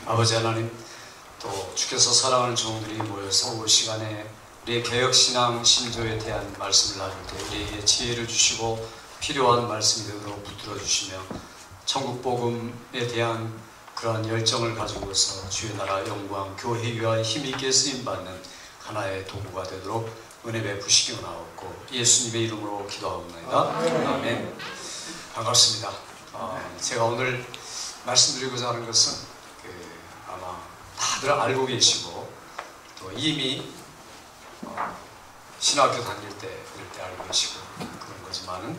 아버지 하나님, 또 주께서 사랑하는 종들이 모여서 올 시간에 우리의 개혁신앙 신조에 대한 말씀을 나눌 때 우리에게 지혜를 주시고 필요한 말씀이 되도록 붙들어 주시며 천국복음에 대한 그러한 열정을 가지고서 주의 나라 영광, 교회 위하여 힘있게 쓰임받는 하나의 도구가 되도록 은혜 베푸시기 원하옵고 예수님의 이름으로 기도하옵나이다. 아멘. 반갑습니다. 제가 오늘 말씀드리고자 하는 것은 아마 다들 알고 계시고 또 이미 신학교 다닐 때 그럴 때 알고 계시고 그런 거지만은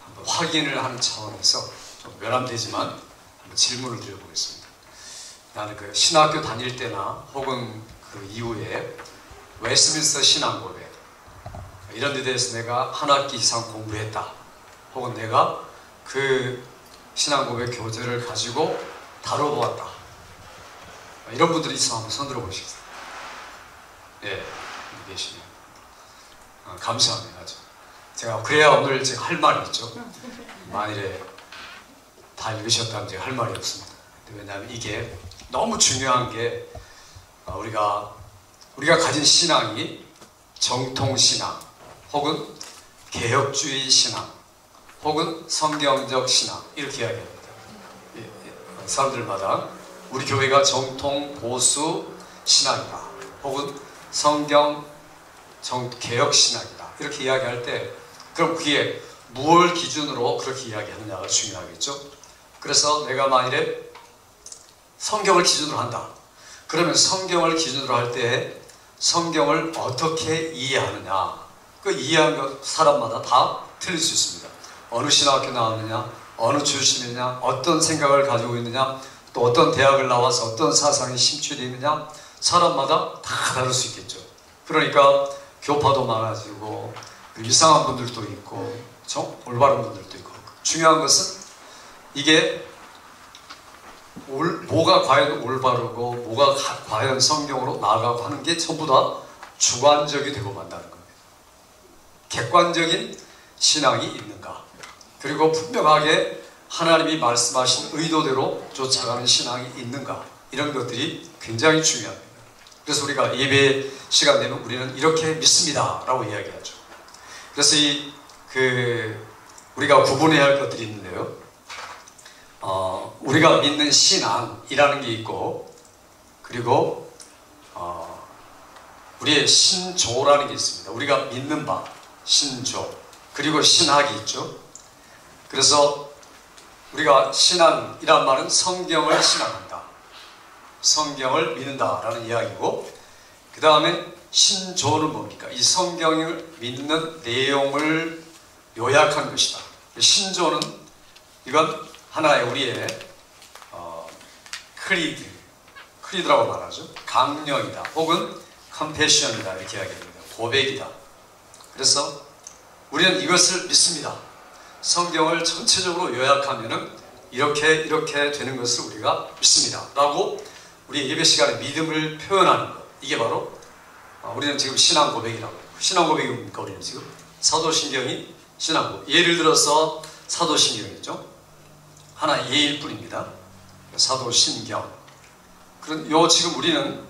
한번 확인을 하는 차원에서 좀 외람되지만 한번 질문을 드려보겠습니다. 나는 그 신학교 다닐 때나 혹은 그 이후에 웨스트민스터 신앙고백 이런 데 대해서 내가 한 학기 이상 공부했다 혹은 내가 그 신앙고백 교재를 가지고 다뤄보았다 이런 분들이 있으면 한번 손 들어보시겠어요? 예, 여기 계시네요. 감사합니다. 제가 그래야 오늘 제가 할 말이 있죠. 만일에 다 읽으셨다면 제가 할 말이 없습니다. 왜냐하면 이게 너무 중요한 게 우리가 가진 신앙이 정통신앙 혹은 개혁주의 신앙 혹은 성경적 신앙 이렇게 이야기합니다. 사람들마다 우리 교회가 정통 보수 신앙이다 혹은 성경 개혁 신앙이다 이렇게 이야기할 때 그럼 그게 무엇을 기준으로 그렇게 이야기하느냐가 중요하겠죠. 그래서 내가 만일에 성경을 기준으로 한다 그러면 성경을 기준으로 할 때 성경을 어떻게 이해하느냐 그 이해하는 것 사람마다 다 틀릴 수 있습니다. 어느 신학교 나왔느냐 어느 출신이냐 어떤 생각을 가지고 있느냐 또 어떤 대학을 나와서 어떤 사상이 심취되어 있느냐 사람마다 다 다를 수 있겠죠. 그러니까 교파도 많아지고 이상한 분들도 있고 올바른 분들도 있고 중요한 것은 이게 뭐가 과연 올바르고 뭐가 과연 성경으로 나아가고 하는 게 전부 다 주관적이 되고 만다는 겁니다. 객관적인 신앙이 있는가 그리고 분명하게 하나님이 말씀하신 의도대로 쫓아가는 신앙이 있는가 이런 것들이 굉장히 중요합니다. 그래서 우리가 예배 시간 되면 우리는 이렇게 믿습니다 라고 이야기하죠. 그래서 우리가 구분해야 할 것들이 있는데요. 우리가 믿는 신앙이라는 게 있고 그리고 우리의 신조라는 게 있습니다. 우리가 믿는 바 신조 그리고 신학이 있죠. 그래서 우리가 신앙이란 말은 성경을 신앙한다 성경을 믿는다라는 이야기고 그 다음에 신조는 뭡니까? 이 성경을 믿는 내용을 요약한 것이다. 신조는 이건 하나의 우리의 크리드라고 말하죠. 강령이다 혹은 컨페션이다 이렇게 이야기합니다. 고백이다. 그래서 우리는 이것을 믿습니다. 성경을 전체적으로 요약하면은 이렇게 되는 것을 우리가 믿습니다 라고 우리 예배 시간에 믿음을 표현하는 것 이게 바로 우리는 지금 신앙 고백이라고 해요. 신앙 고백이 뭡니까? 우리는 지금 사도신경이 신앙 고백 예를 들어서 사도신경이죠. 하나 예일 뿐입니다. 사도신경 그런 지금 우리는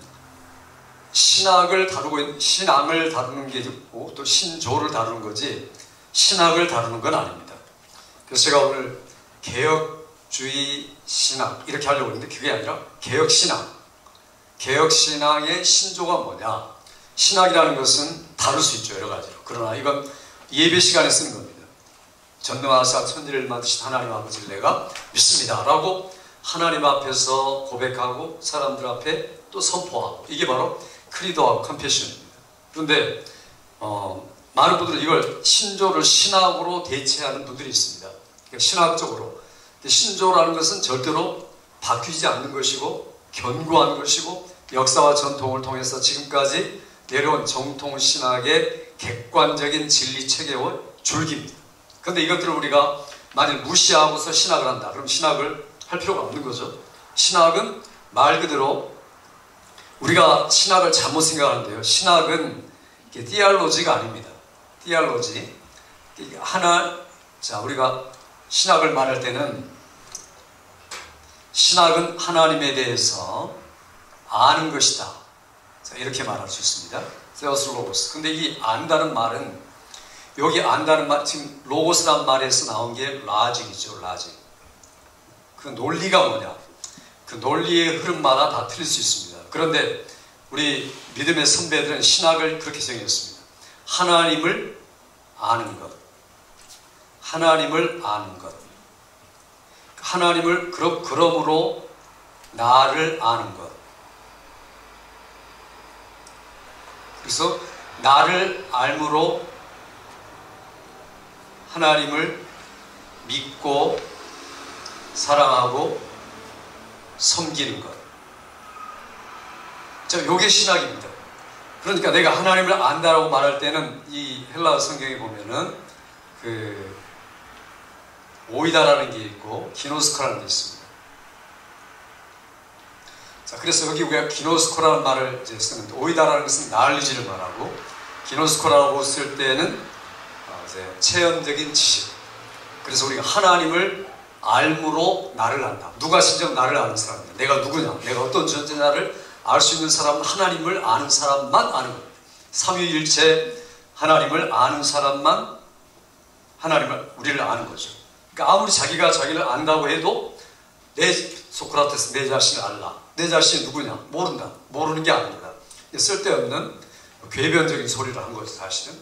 신학을 다루는 게 있고 또 신조를 다루는 거지 신학을 다루는 건 아닙니다. 그래서 제가 오늘 개혁주의 신학 이렇게 하려고 했는데 그게 아니라 개혁신앙의 신조가 뭐냐 신학이라는 것은 다룰 수 있죠. 여러 가지로. 그러나 이건 예배 시간에 쓰는 겁니다. 전능하사 천지를 만드신 하나님 아버지를 내가 믿습니다 라고 하나님 앞에서 고백하고 사람들 앞에 또 선포하고 이게 바로 크리도하고 컨페션입니다. 그런데 많은 분들은 이걸 신조를 신학으로 대체하는 분들이 있습니다. 그러니까 신학적으로. 신조라는 것은 절대로 바뀌지 않는 것이고 견고한 것이고 역사와 전통을 통해서 지금까지 내려온 정통신학의 객관적인 진리체계의 줄기입니다. 그런데 이것들을 우리가 만일 무시하고서 신학을 한다. 그럼 신학을 할 필요가 없는 거죠. 신학은 말 그대로 우리가 신학을 잘못 생각하는데요. 신학은 디알로지가 아닙니다. 디알로지 우리가 신학을 말할 때는 신학은 하나님에 대해서 아는 것이다. 자, 이렇게 말할 수 있습니다. 세어스 로고스. 근데 이 안다는 말은, 여기 안다는 말, 지금 로고스란 말에서 나온 게 라직이죠. 라직. 그 논리가 뭐냐? 그 논리의 흐름마다 다 틀릴 수 있습니다. 그런데 우리 믿음의 선배들은 신학을 그렇게 정의했습니다. 하나님을 아는 것. 하나님을 아는 것. 하나님을 그러므로 나를 아는 것. 그래서 나를 알므로 하나님을 믿고 사랑하고 섬기는 것. 자, 요게 신학입니다. 그러니까 내가 하나님을 안다라고 말할 때는 이 헬라어 성경에 보면은 그 오이다라는 게 있고 기노스코라는 게 있습니다. 자, 그래서 여기 우리가 기노스코라는 말을 이제 쓰는데, 오이다라는 것은 나얼리지를 말하고, 기노스코라고 쓸 때는 이제 체험적인 지식. 그래서 우리가 하나님을 알므로 나를 안다. 누가 진정 나를 아는 사람이냐? 내가 누구냐? 내가 어떤 존재냐를 알 수 있는 사람은 하나님을 아는 사람만 아는 겁니다. 삼위일체 하나님을 아는 사람만 우리를 아는 거죠. 그러니까 아무리 자기가 자기를 안다고 해도 소크라테스 내 자신을 알라. 내 자신이 누구냐? 모른다. 모르는 게 아닙니다. 쓸데없는 궤변적인 소리를 한 거죠, 사실은.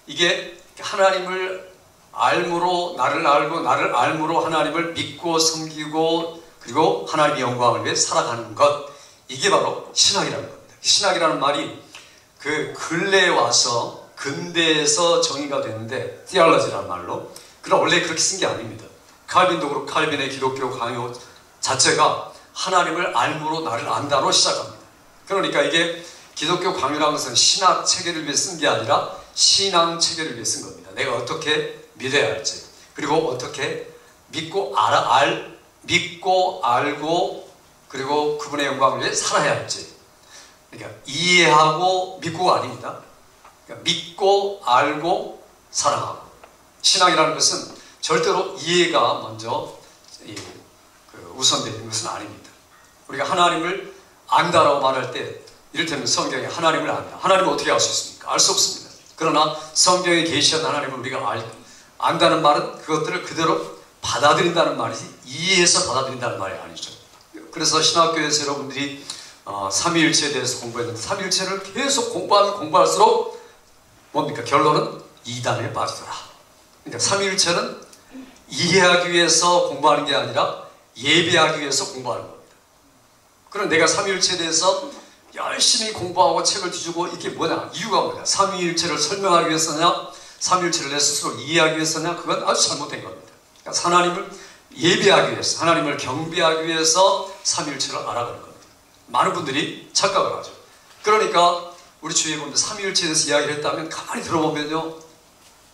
이게 하나님을 알므로 나를 알고, 나를 알므로 하나님을 믿고 섬기고, 그리고 하나님의 영광을 위해 살아가는 것. 이게 바로 신학이라는 겁니다. 신학이라는 말이 그 근래에 와서 근대에서 정의가 되는데, theology라는 말로. 그러나 원래 그렇게 쓴 게 아닙니다. 칼빈도 그렇고, 칼빈의 기독교 강요 자체가 하나님을 알므로 나를 안다로 시작합니다. 그러니까 이게 기독교 강요라는 것은 신학 체계를 위해 쓴 게 아니라 신앙 체계를 위해 쓴 겁니다. 내가 어떻게 믿어야 할지, 그리고 어떻게 믿고 알고, 그리고 그분의 영광을 위해 살아야 할지. 그러니까 이해하고 믿고가 아닙니다. 그러니까 믿고 알고 사랑하고. 신앙이라는 것은 절대로 이해가 먼저 우선되는 것은 아닙니다. 우리가 하나님을 안다라고 말할 때, 이를테면 성경에 하나님을 안다. 하나님을 어떻게 알 수 있습니까? 알 수 없습니다. 그러나 성경에 계시한 하나님을 우리가 안다는 말은 그것들을 그대로 받아들인다는 말이지, 이해해서 받아들인다는 말이 아니죠. 그래서 신학교에서 여러분들이 삼위일체에 대해서 공부했는데, 삼위일체를 계속 공부하면 공부할수록 뭡니까? 결론은 이단에 빠지더라. 그러니까 삼위일체는 이해하기 위해서 공부하는 게 아니라 예배하기 위해서 공부하는 겁니다. 그럼 내가 삼위일체에 대해서 열심히 공부하고 책을 뒤지고, 이게 뭐냐? 이유가 뭐냐? 삼위일체를 설명하기 위해서냐? 삼위일체를 내 스스로 이해하기 위해서냐? 그건 아주 잘못된 겁니다. 그러니까 하나님을 예배하기 위해서, 하나님을 경배하기 위해서 삼위일체를 알아가는 겁니다. 많은 분들이 착각을 하죠. 그러니까 우리 주위에 보면 삼위일체에 대해서 이야기를 했다면 가만히 들어보면요,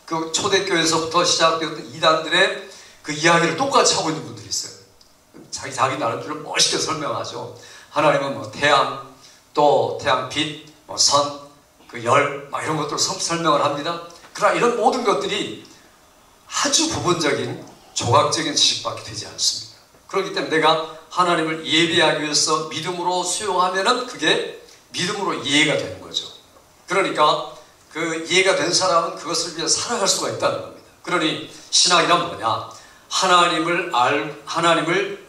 그 초대교회에서부터 시작되었던 이단들의 그 이야기를 똑같이 하고 있는 분들이 있어요. 자기 나름대로 멋있게 설명하죠. 하나님은 뭐 태양, 또 태양빛, 뭐 선, 그 열, 막 이런 것들을 설명을 합니다. 그러나 이런 모든 것들이 아주 부분적인 조각적인 지식밖에 되지 않습니다. 그렇기 때문에 내가 하나님을 예배하기 위해서 믿음으로 수용하면은 그게 믿음으로 이해가 되는 거죠. 그러니까 그 이해가 된 사람은 그것을 위해 살아갈 수가 있다는 겁니다. 그러니 신학이란 뭐냐? 하나님을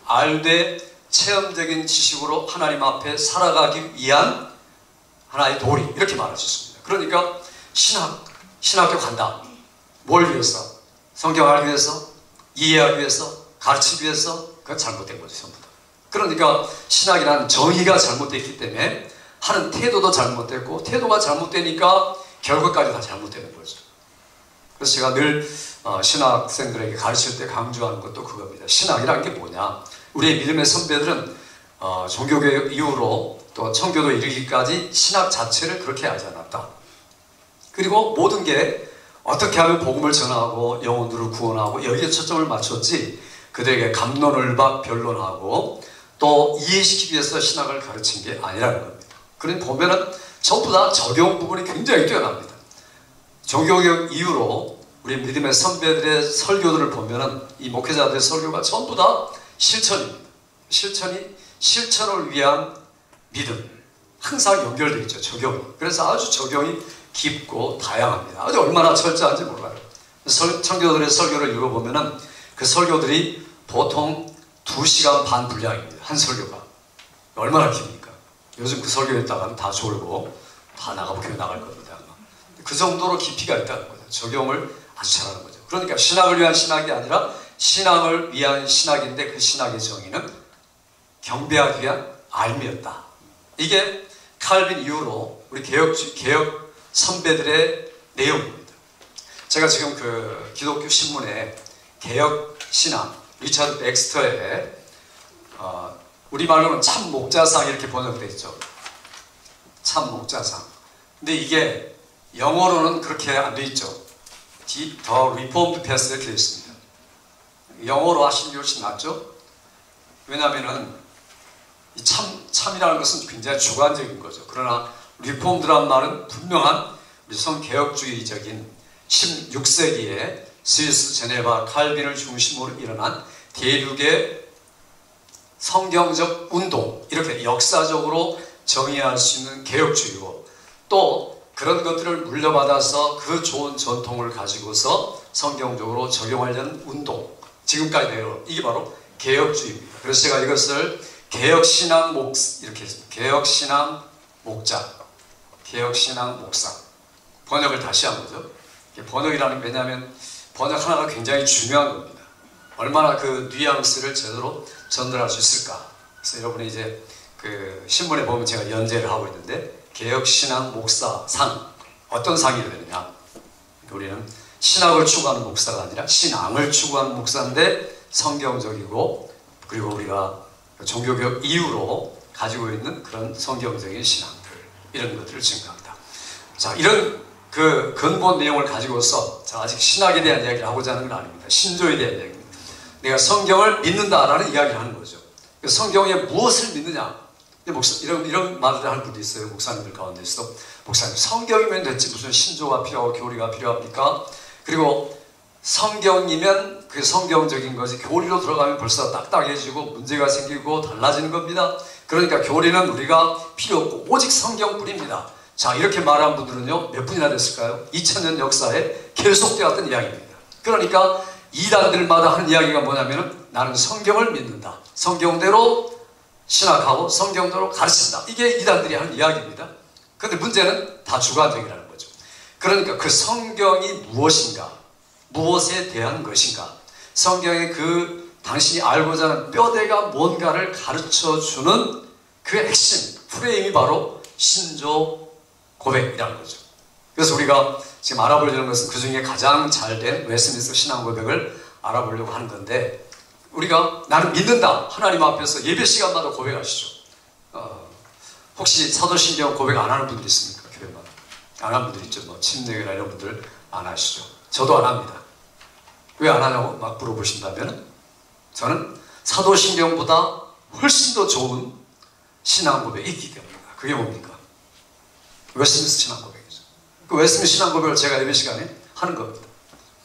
알되 체험적인 지식으로 하나님 앞에 살아가기 위한 하나의 도리, 이렇게 말할 수 있습니다. 그러니까 신학교 간다. 뭘 위해서? 성경 알기 위해서? 이해하기 위해서? 가르치기 위해서? 그건 잘못된 거죠, 전부 다. 그러니까 신학이라는 정의가 잘못됐기 때문에 하는 태도도 잘못됐고, 태도가 잘못되니까 결과까지 다 잘못되는 거죠. 그래서 제가 늘 신학생들에게 가르칠 때 강조하는 것도 그겁니다. 신학이라는 게 뭐냐? 우리의 믿음의 선배들은 종교개혁 이후로 또 청교도 이르기까지 신학 자체를 그렇게 하지 않았다. 그리고 모든 게 어떻게 하면 복음을 전하고 영혼들을 구원하고 여기에 초점을 맞췄지, 그들에게 갑론을박 변론하고 또 이해시키기 위해서 신학을 가르친 게 아니라는 겁니다. 그러니 보면은 전부 다 적용 부분이 굉장히 뛰어납니다. 종교개혁 이후로 우리 믿음의 선배들의 설교들을 보면은 이 목회자들의 설교가 전부 다 실천입니다. 실천을 위한 믿음. 항상 연결되어 있죠. 적용이. 그래서 아주 적용이 깊고 다양합니다. 아주 얼마나 철저한지 몰라요. 청교도들의 설교를 읽어보면은 그 설교들이 보통 2시간 반 분량입니다. 한 설교가. 얼마나 깁니까? 요즘 그 설교했다가는 다 졸고 다 교회 나갈 겁니다. 그 정도로 깊이가 있다는 거죠. 적용을 아주 잘하는 거죠. 그러니까 신학을 위한 신학이 아니라 신앙을 위한 신학인데 그 신학의 정의는 경배하기 위한 알미였다. 이게 칼빈 이후로 우리 개혁 선배들의 내용입니다. 제가 지금 그 기독교 신문에 개혁 신앙 리차드 백스터의 우리말로는 참 목자상 이렇게 번역되어 있죠. 참 목자상. 근데 이게 영어로는 그렇게 안 돼 있죠. The Reformed Path 이렇게 되어 있습니다. 영어로 하시는 게 훨씬 낫죠. 왜냐하면은 이 참이라는 것은 굉장히 주관적인 거죠. 그러나 리폼드란 말은 분명한 우리 성개혁주의적인 16세기에 스위스 제네바 칼빈을 중심으로 일어난 대륙의 성경적 운동, 이렇게 역사적으로 정의할 수 있는 개혁주의고, 또 그런 것들을 물려받아서 그 좋은 전통을 가지고서 성경적으로 적용하려는 운동, 지금까지 내려온 이게 바로 개혁주의입니다. 그래서 제가 이것을 개혁신앙 이렇게 했습니다. 개혁신앙 목자, 개혁신앙 목사. 번역을 다시 한 거죠. 번역이라는 게 왜냐하면 번역 하나가 굉장히 중요한 겁니다. 얼마나 그 뉘앙스를 제대로 전달할 수 있을까. 그래서 여러분이 이제 그 신문에 보면 제가 연재를 하고 있는데 개혁신앙 목사상, 어떤 상이 되느냐. 우리는 신학을 추구하는 목사가 아니라 신앙을 추구하는 목사인데 성경적이고, 그리고 우리가 종교개혁 이후로 가지고 있는 그런 성경적인 신앙들, 이런 것들을 증거합니다. 자, 이런 그 근본 내용을 가지고서 아직 신학에 대한 이야기를 하고자 하는 건 아닙니다. 신조에 대한 이야기입니다. 내가 성경을 믿는다라는 이야기를 하는 거죠. 성경에 무엇을 믿느냐? 이런 말을 하는 분도 있어요. 목사님들 가운데서도. 목사님, 성경이면 됐지 무슨 신조가 필요하고 교리가 필요합니까? 그리고 성경이면 그게 성경적인 거지 교리로 들어가면 벌써 딱딱해지고 문제가 생기고 달라지는 겁니다. 그러니까 교리는 우리가 필요 없고 오직 성경뿐입니다. 자, 이렇게 말한 분들은요, 몇 분이나 됐을까요? 2000년 역사에 계속되었던 이야기입니다. 그러니까 이단들마다 하는 이야기가 뭐냐면은 나는 성경을 믿는다. 성경대로 신학하고 성경대로 가르친다. 이게 이단들이 하는 이야기입니다. 그런데 문제는 다 주관적이라는 거죠. 그러니까 그 성경이 무엇인가? 무엇에 대한 것인가? 성경의 그 당신이 알고자 하는 뼈대가 뭔가를 가르쳐주는 그 핵심, 프레임이 바로 신조 고백이라는 거죠. 그래서 우리가 지금 알아보려는 것은 그 중에 가장 잘된 웨스민스터 신앙 고백을 알아보려고 하는 건데, 우리가 나는 믿는다. 하나님 앞에서 예배 시간마다 고백하시죠. 혹시 사도신경 고백 안 하는 분들 있습니까? 교회마다. 안 하는 분들 있죠. 뭐 침례교나 이런 분들 안 하시죠. 저도 안 합니다. 왜 안 하냐고 막 물어보신다면 저는 사도신경보다 훨씬 더 좋은 신앙 고백이 있기 때문입니다. 그게 뭡니까? 웨스민스터 신앙 고백이죠. 그 웨스민스터 신앙 고백을 제가 예배 시간에 하는 겁니다.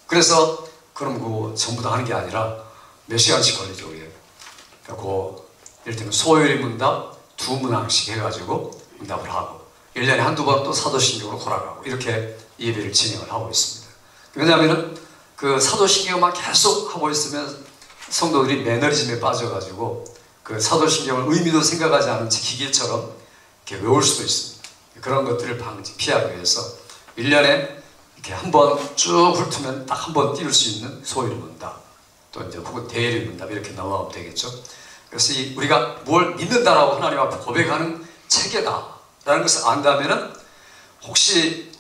그래서 그럼 그거 전부 다 하는 게 아니라 몇 시간씩 걸리죠. 그리고 예를 들면 소요일 문답 2문항씩 해가지고 응답을 하고 1년에 한두 번 또 사도신경으로 돌아가고 이렇게 예배를 진행을 하고 있습니다. 왜냐하면 그 사도신경만 계속 하고 있으면 성도들이 매너리즘에 빠져가지고 그 사도신경을 의미도 생각하지 않은 채 기계처럼 이렇게 외울 수도 있습니다. 그런 것들을 피하기 위해서 1년에 이렇게 한 번 쭉 훑으면 딱 한 번 띄울 수 있는 소요일 문답, 또 이제 혹은 대일 문답 이렇게 넘어가면 되겠죠. 그래서 우리가 뭘 믿는다라고 하나님 앞에 고백하는 체계다라는 것을 안다면은 혹시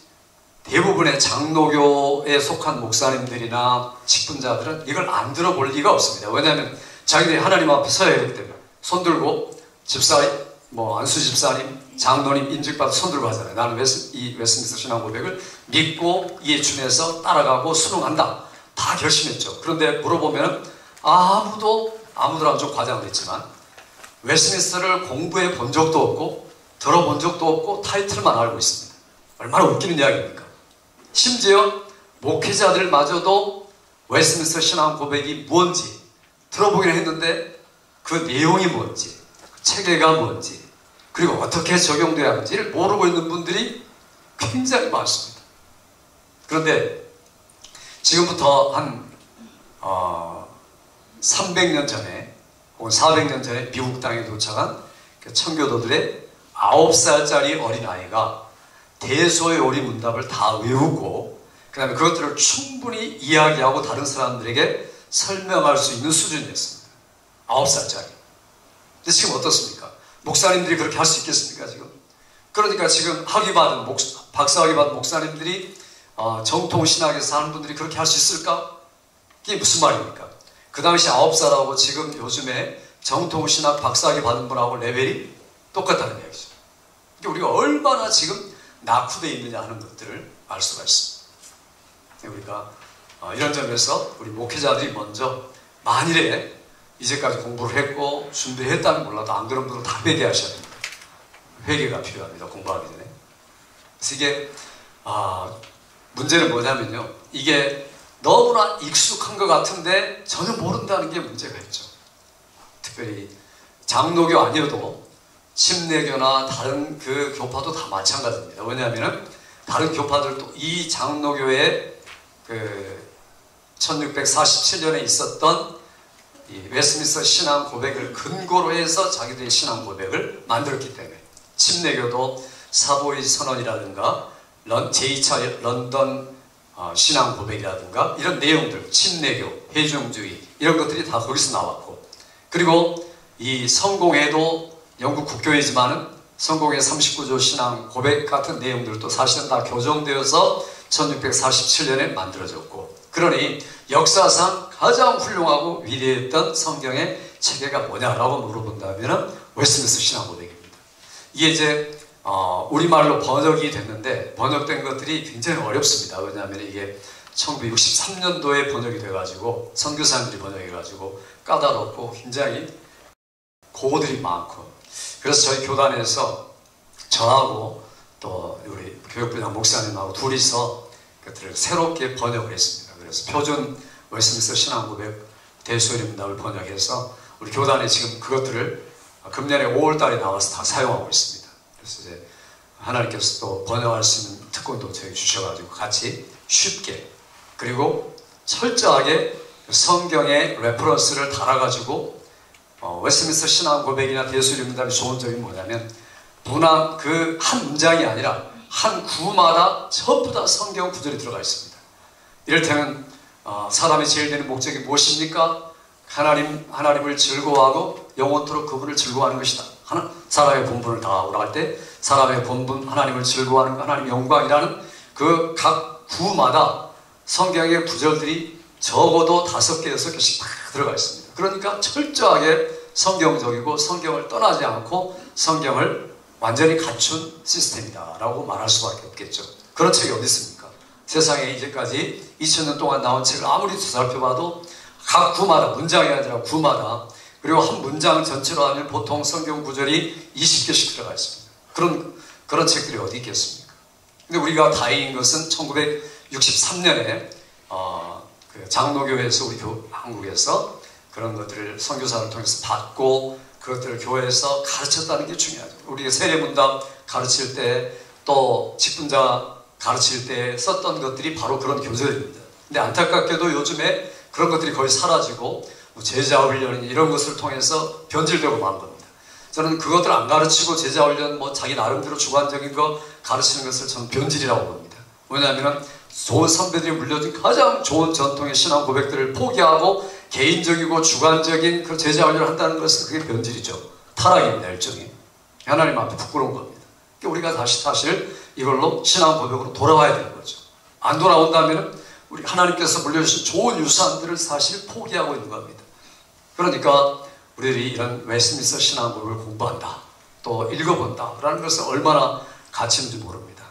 대부분의 장로교에 속한 목사님들이나 직분자들은 이걸 안 들어볼 리가 없습니다. 왜냐하면 자기들이 하나님 앞에 서야 하기 때문에 손 들고 집사님, 뭐 안수 집사님, 장로님 인직받아 손 들고 하잖아요. 나는 이 웨스민스터 신앙 고백을 믿고 이에 준해서 따라가고 순응한다. 다 결심했죠. 그런데 물어보면 아무도랑 좀 과장됐지만 웨스민스터를 공부해 본 적도 없고 들어본 적도 없고 타이틀만 알고 있습니다. 얼마나 웃기는 이야기입니까? 심지어 목회자들마저도 웨스민스터 신앙 고백이 뭔지 들어보긴 했는데 그 내용이 뭔지, 그 체계가 뭔지, 그리고 어떻게 적용돼야 하는지를 모르고 있는 분들이 굉장히 많습니다. 그런데 지금부터 한 300년 전에 혹은 400년 전에 미국 땅에 도착한 그 청교도들의 9살짜리 어린아이가 대소요리 문답을 다 외우고 그 다음에 그것들을 충분히 이야기하고 다른 사람들에게 설명할 수 있는 수준이었습니다. 9살짜리. 근데 지금 어떻습니까? 목사님들이 그렇게 할 수 있겠습니까, 지금? 그러니까 지금 박사학위 받은 목사님들이 정통신학에서 사는 분들이 그렇게 할 수 있을까? 이게 무슨 말입니까? 그 당시 9살하고 지금 요즘에 정통신학 박사학위 받은 분하고 레벨이 똑같다는 이야기죠. 그러니까 우리가 얼마나 지금 낙후되어 있느냐 하는 것들을 알 수가 있습니다. 우리가 이런 점에서 우리 목회자들이 먼저 만일에 이제까지 공부를 했고 준비했다면 몰라도 안 그런 분들은 다 회개하셔야 됩니다. 회개가 필요합니다. 공부하기 전에. 그래서 이게 문제는 뭐냐면요. 이게 너무나 익숙한 것 같은데 전혀 모른다는 게 문제가 있죠. 특별히 장로교 아니어도 침례교나 다른 그 교파도 다 마찬가지입니다. 왜냐하면 다른 교파들도 이 장로교의 그 1647년에 있었던 이 웨스트민스터 신앙 고백을 근거로 해서 자기들의 신앙 고백을 만들었기 때문에 침례교도 사보이 선언이라든가 제2차 런던 신앙 고백이라든가 이런 내용들, 침례교, 회중주의 이런 것들이 다 거기서 나왔고, 그리고 이 성공회도 영국 국교회지만은 성공회 39조 신앙 고백 같은 내용들도 사실은 다 교정되어서 1647년에 만들어졌고, 그러니 역사상 가장 훌륭하고 위대했던 성경의 체계가 뭐냐라고 물어본다면 웨스트민스터 신앙 고백입니다. 이게 이제 우리말로 번역이 됐는데 번역된 것들이 굉장히 어렵습니다. 왜냐하면 이게 1963년도에 번역이 돼가지고 선교사님들이 번역해가지고 까다롭고 굉장히 고어들이 많고, 그래서 저희 교단에서 저하고 또 우리 교육부장 목사님하고 둘이서 그것들을 새롭게 번역을 했습니다. 그래서 표준 웨스트민스터 신앙고백 대소요리 문답을 번역해서 우리 교단에 지금 그것들을 금년에 5월달에 나와서 다 사용하고 있습니다. 그래서 이제 하나님께서 또 번역할 수 있는 특권도 저희 주셔가지고 같이 쉽게 그리고 철저하게 성경의 레퍼런스를 달아가지고 웨스트민스터 신앙 고백이나 대소요리 문답이 좋은 점이 뭐냐면 문학 그 한 문장이 아니라 한 구마다 전부 다 성경 구절이 들어가 있습니다. 이를테면 사람의 제일 되는 목적이 무엇입니까? 하나님을 즐거워하고 영원토록 그분을 즐거워하는 것이다. 사람의 본분을 다하오라 할 때 사람의 본분, 하나님을 즐거워하는 것, 하나님의 영광이라는 그 각 구마다 성경의 구절들이 적어도 5개, 6개씩 다 들어가 있습니다. 그러니까 철저하게 성경적이고 성경을 떠나지 않고 성경을 완전히 갖춘 시스템이다라고 말할 수밖에 없겠죠. 그런 책이 어디 있습니까? 세상에 이제까지 2000년 동안 나온 책을 아무리 살펴봐도 각 구마다, 문장이 아니라 구마다, 그리고 한 문장 전체로 하면 보통 성경 구절이 20개씩 들어가 있습니다. 그런 책들이 어디 있겠습니까? 근데 우리가 다행인 것은 1963년에 그 장로교회에서 우리 한국에서 그런 것들을 선교사를 통해서 받고 그것들을 교회에서 가르쳤다는 게 중요하죠. 우리가 세례문답 가르칠 때 또 직분자 가르칠 때 썼던 것들이 바로 그런 교재입니다. 근데 안타깝게도 요즘에 그런 것들이 거의 사라지고 제자훈련 이런 것을 통해서 변질되고 만 겁니다. 저는 그것들 안 가르치고 제자훈련 자기 나름대로 주관적인 거 가르치는 것을 저는 변질이라고 봅니다. 왜냐하면 좋은 선배들이 물려준 가장 좋은 전통의 신앙 고백들을 포기하고 개인적이고 주관적인 그 제자훈련을 한다는 것은 그게 변질이죠. 타락입니다. 일종의. 하나님 앞에 부끄러운 겁니다. 그러니까 우리가 다시 사실 이걸로 신앙 고백으로 돌아와야 되는 거죠. 안 돌아온다면 우리 하나님께서 물려주신 좋은 유산들을 사실 포기하고 있는 겁니다. 그러니까 우리들이 이런 웨스트민스터 신앙 고백을 공부한다, 또 읽어본다 라는 것은 얼마나 가치 있는지 모릅니다.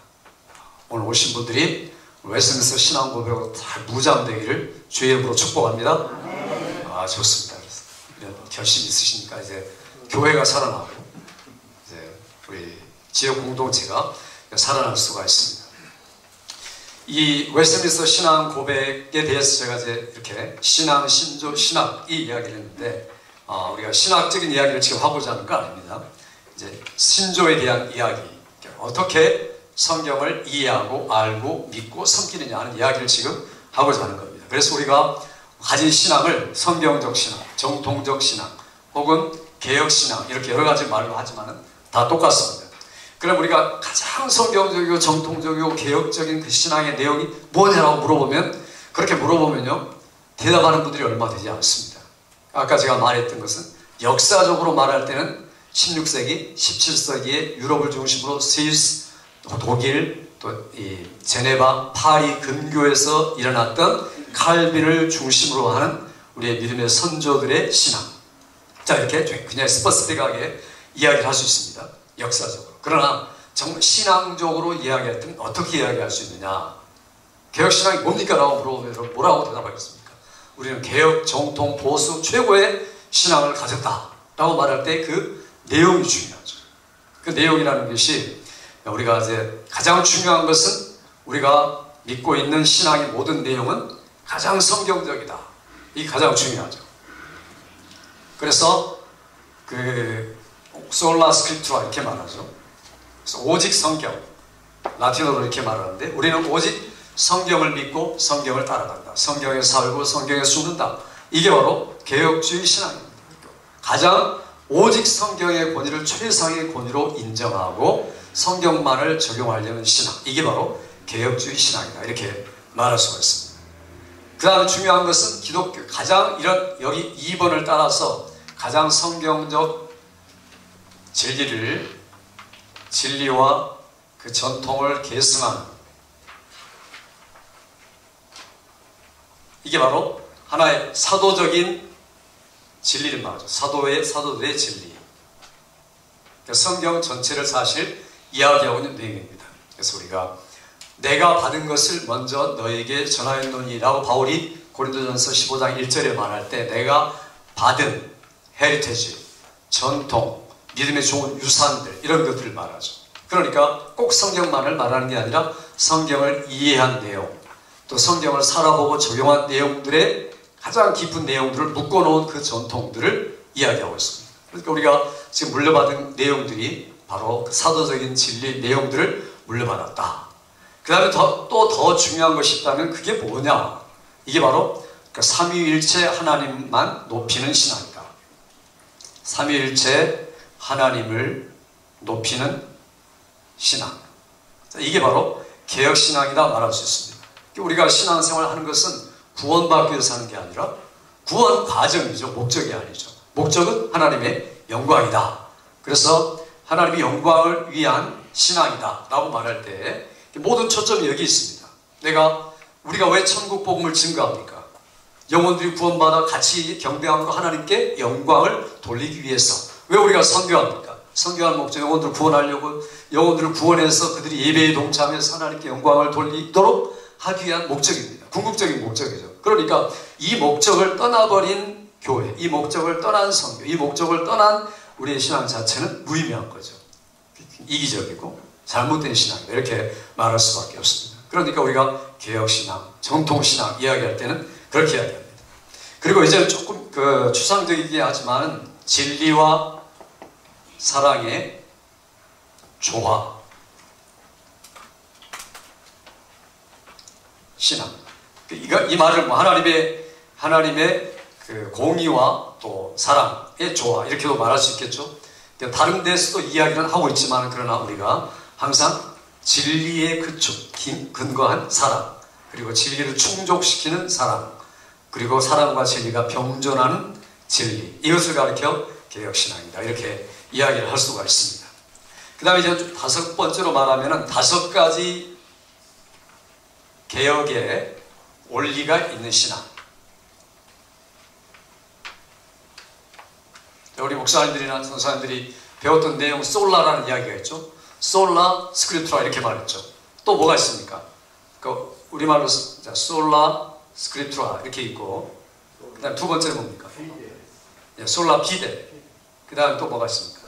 오늘 오신 분들이 웨스트민스터 신앙 고백으로 다 무장되기를 주의 이름으로 축복합니다. 좋습니다. 이런 결심이 있으시니까 이제 교회가 살아나고 이제 우리 지역 공동체가 살아날 수가 있습니다. 이 웨스트민스터 신앙 고백에 대해서 제가 이제 이렇게 신앙, 신조, 신학 이 이야기를 했는데 우리가 신학적인 이야기를 지금 하고자 하는 거 아닙니다. 이제 신조에 대한 이야기, 어떻게 성경을 이해하고 알고 믿고 섬기느냐 하는 이야기를 지금 하고자 하는 겁니다. 그래서 우리가 가진 신앙을 성경적 신앙, 정통적 신앙, 혹은 개혁신앙 이렇게 여러 가지 말로 하지만 다 똑같습니다. 그럼 우리가 가장 성경적이고 정통적이고 개혁적인 그 신앙의 내용이 뭐냐라고 물어보면, 그렇게 물어보면요 대답하는 분들이 얼마 되지 않습니다. 아까 제가 말했던 것은 역사적으로 말할 때는 16세기, 17세기에 유럽을 중심으로 스위스, 독일, 또 이 제네바, 파리 근교에서 일어났던 칼빈을 중심으로 하는 우리의 믿음의 선조들의 신앙. 자, 이렇게 그냥 스퍼스픽하게 이야기를 할 수 있습니다. 역사적으로. 그러나 정말 신앙적으로 이야기할 때는 어떻게 이야기할 수 있느냐? 개혁신앙이 뭡니까? 라고 물어보면 뭐라고 대답하겠습니까? 우리는 개혁, 정통, 보수 최고의 신앙을 가졌다 라고 말할 때 그 내용이 중요하죠. 그 내용이라는 것이, 우리가 이제 가장 중요한 것은 우리가 믿고 있는 신앙의 모든 내용은 가장 성경적이다. 이게 가장 중요하죠. 그래서 그 솔라 스크립투라 이렇게 말하죠. 그래서 오직 성경, 라틴어로 이렇게 말하는데, 우리는 오직 성경을 믿고 성경을 따라간다. 성경에 살고 성경에 숨는다. 이게 바로 개혁주의 신앙입니다. 가장 오직 성경의 권위를 최상의 권위로 인정하고 성경만을 적용하려는 신앙, 이게 바로 개혁주의 신앙이다. 이렇게 말할 수가 있습니다. 그 다음에 중요한 것은 기독교, 가장 이런 여기 2번을 따라서 가장 성경적 진리와 그 전통을 계승하는, 이게 바로 하나의 사도적인 진리를 말하죠. 사도들의 진리. 그러니까 성경 전체를 사실 이야기하고 있는 내용입니다. 그래서 우리가 내가 받은 것을 먼저 너에게 전하였노니 라고 바울이 고린도전서 15장 1절에 말할 때, 내가 받은 헤리테지, 전통, 믿음의 좋은 유산들, 이런 것들을 말하죠. 그러니까 꼭 성경만을 말하는 게 아니라 성경을 이해한 내용, 또 성경을 살아보고 적용한 내용들의 가장 깊은 내용들을 묶어놓은 그 전통들을 이야기하고 있습니다. 그러니까 우리가 지금 물려받은 내용들이 바로 그 사도적인 진리 내용들을 물려받았다. 그 다음에 또 더 중요한 것이 있다면 그게 뭐냐? 이게 바로 삼위일체 하나님만 높이는 신앙이다. 삼위일체 하나님을 높이는 신앙. 이게 바로 개혁신앙이다 말할 수 있습니다. 우리가 신앙생활을 하는 것은 구원받기 위해서 하는 게 아니라 구원 과정이죠. 목적이 아니죠. 목적은 하나님의 영광이다. 그래서 하나님의 영광을 위한 신앙이다 라고 말할 때 모든 초점이 여기 있습니다. 우리가 왜 천국 복음을 증거합니까? 영혼들이 구원받아 같이 경배함으로 하나님께 영광을 돌리기 위해서. 왜 우리가 선교합니까? 선교하는 목적, 영혼들을 구원하려고, 영혼들을 구원해서 그들이 예배에 동참해서 하나님께 영광을 돌리도록 하기 위한 목적입니다. 궁극적인 목적이죠. 그러니까 이 목적을 떠나버린 교회, 이 목적을 떠난 선교, 이 목적을 떠난 우리의 신앙 자체는 무의미한 거죠. 이기적이고 잘못된 신앙이다. 이렇게 말할 수밖에 없습니다. 그러니까 우리가 개혁신앙, 정통신앙 이야기할 때는 그렇게 이야기합니다. 그리고 이제 조금 추상적이긴 하지만 진리와 사랑의 조화, 신앙. 이 말을 하나님의 그 공의와 또 사랑의 조화 이렇게도 말할 수 있겠죠. 다른 데서도 이야기는 하고 있지만, 그러나 우리가 항상 진리의 근거한 사랑, 그리고 진리를 충족시키는 사랑, 그리고 사랑과 진리가 병존하는 진리, 이것을 가리켜 개혁신앙이다. 이렇게 이야기를 할 수가 있습니다. 그 다음에 이제 5번째로 말하면 5가지 개혁의 원리가 있는 신앙. 우리 목사님들이나 선사님들이 배웠던 내용, 솔라라는 이야기가 있죠. 솔라 스크립투라 이렇게 말했죠. 또 뭐가 있습니까? 우리말로 솔라 스크립투라 이렇게 있고, 그 다음 두 번째는 뭡니까? 예, 솔라 피데. 그 다음 또 뭐가 있습니까?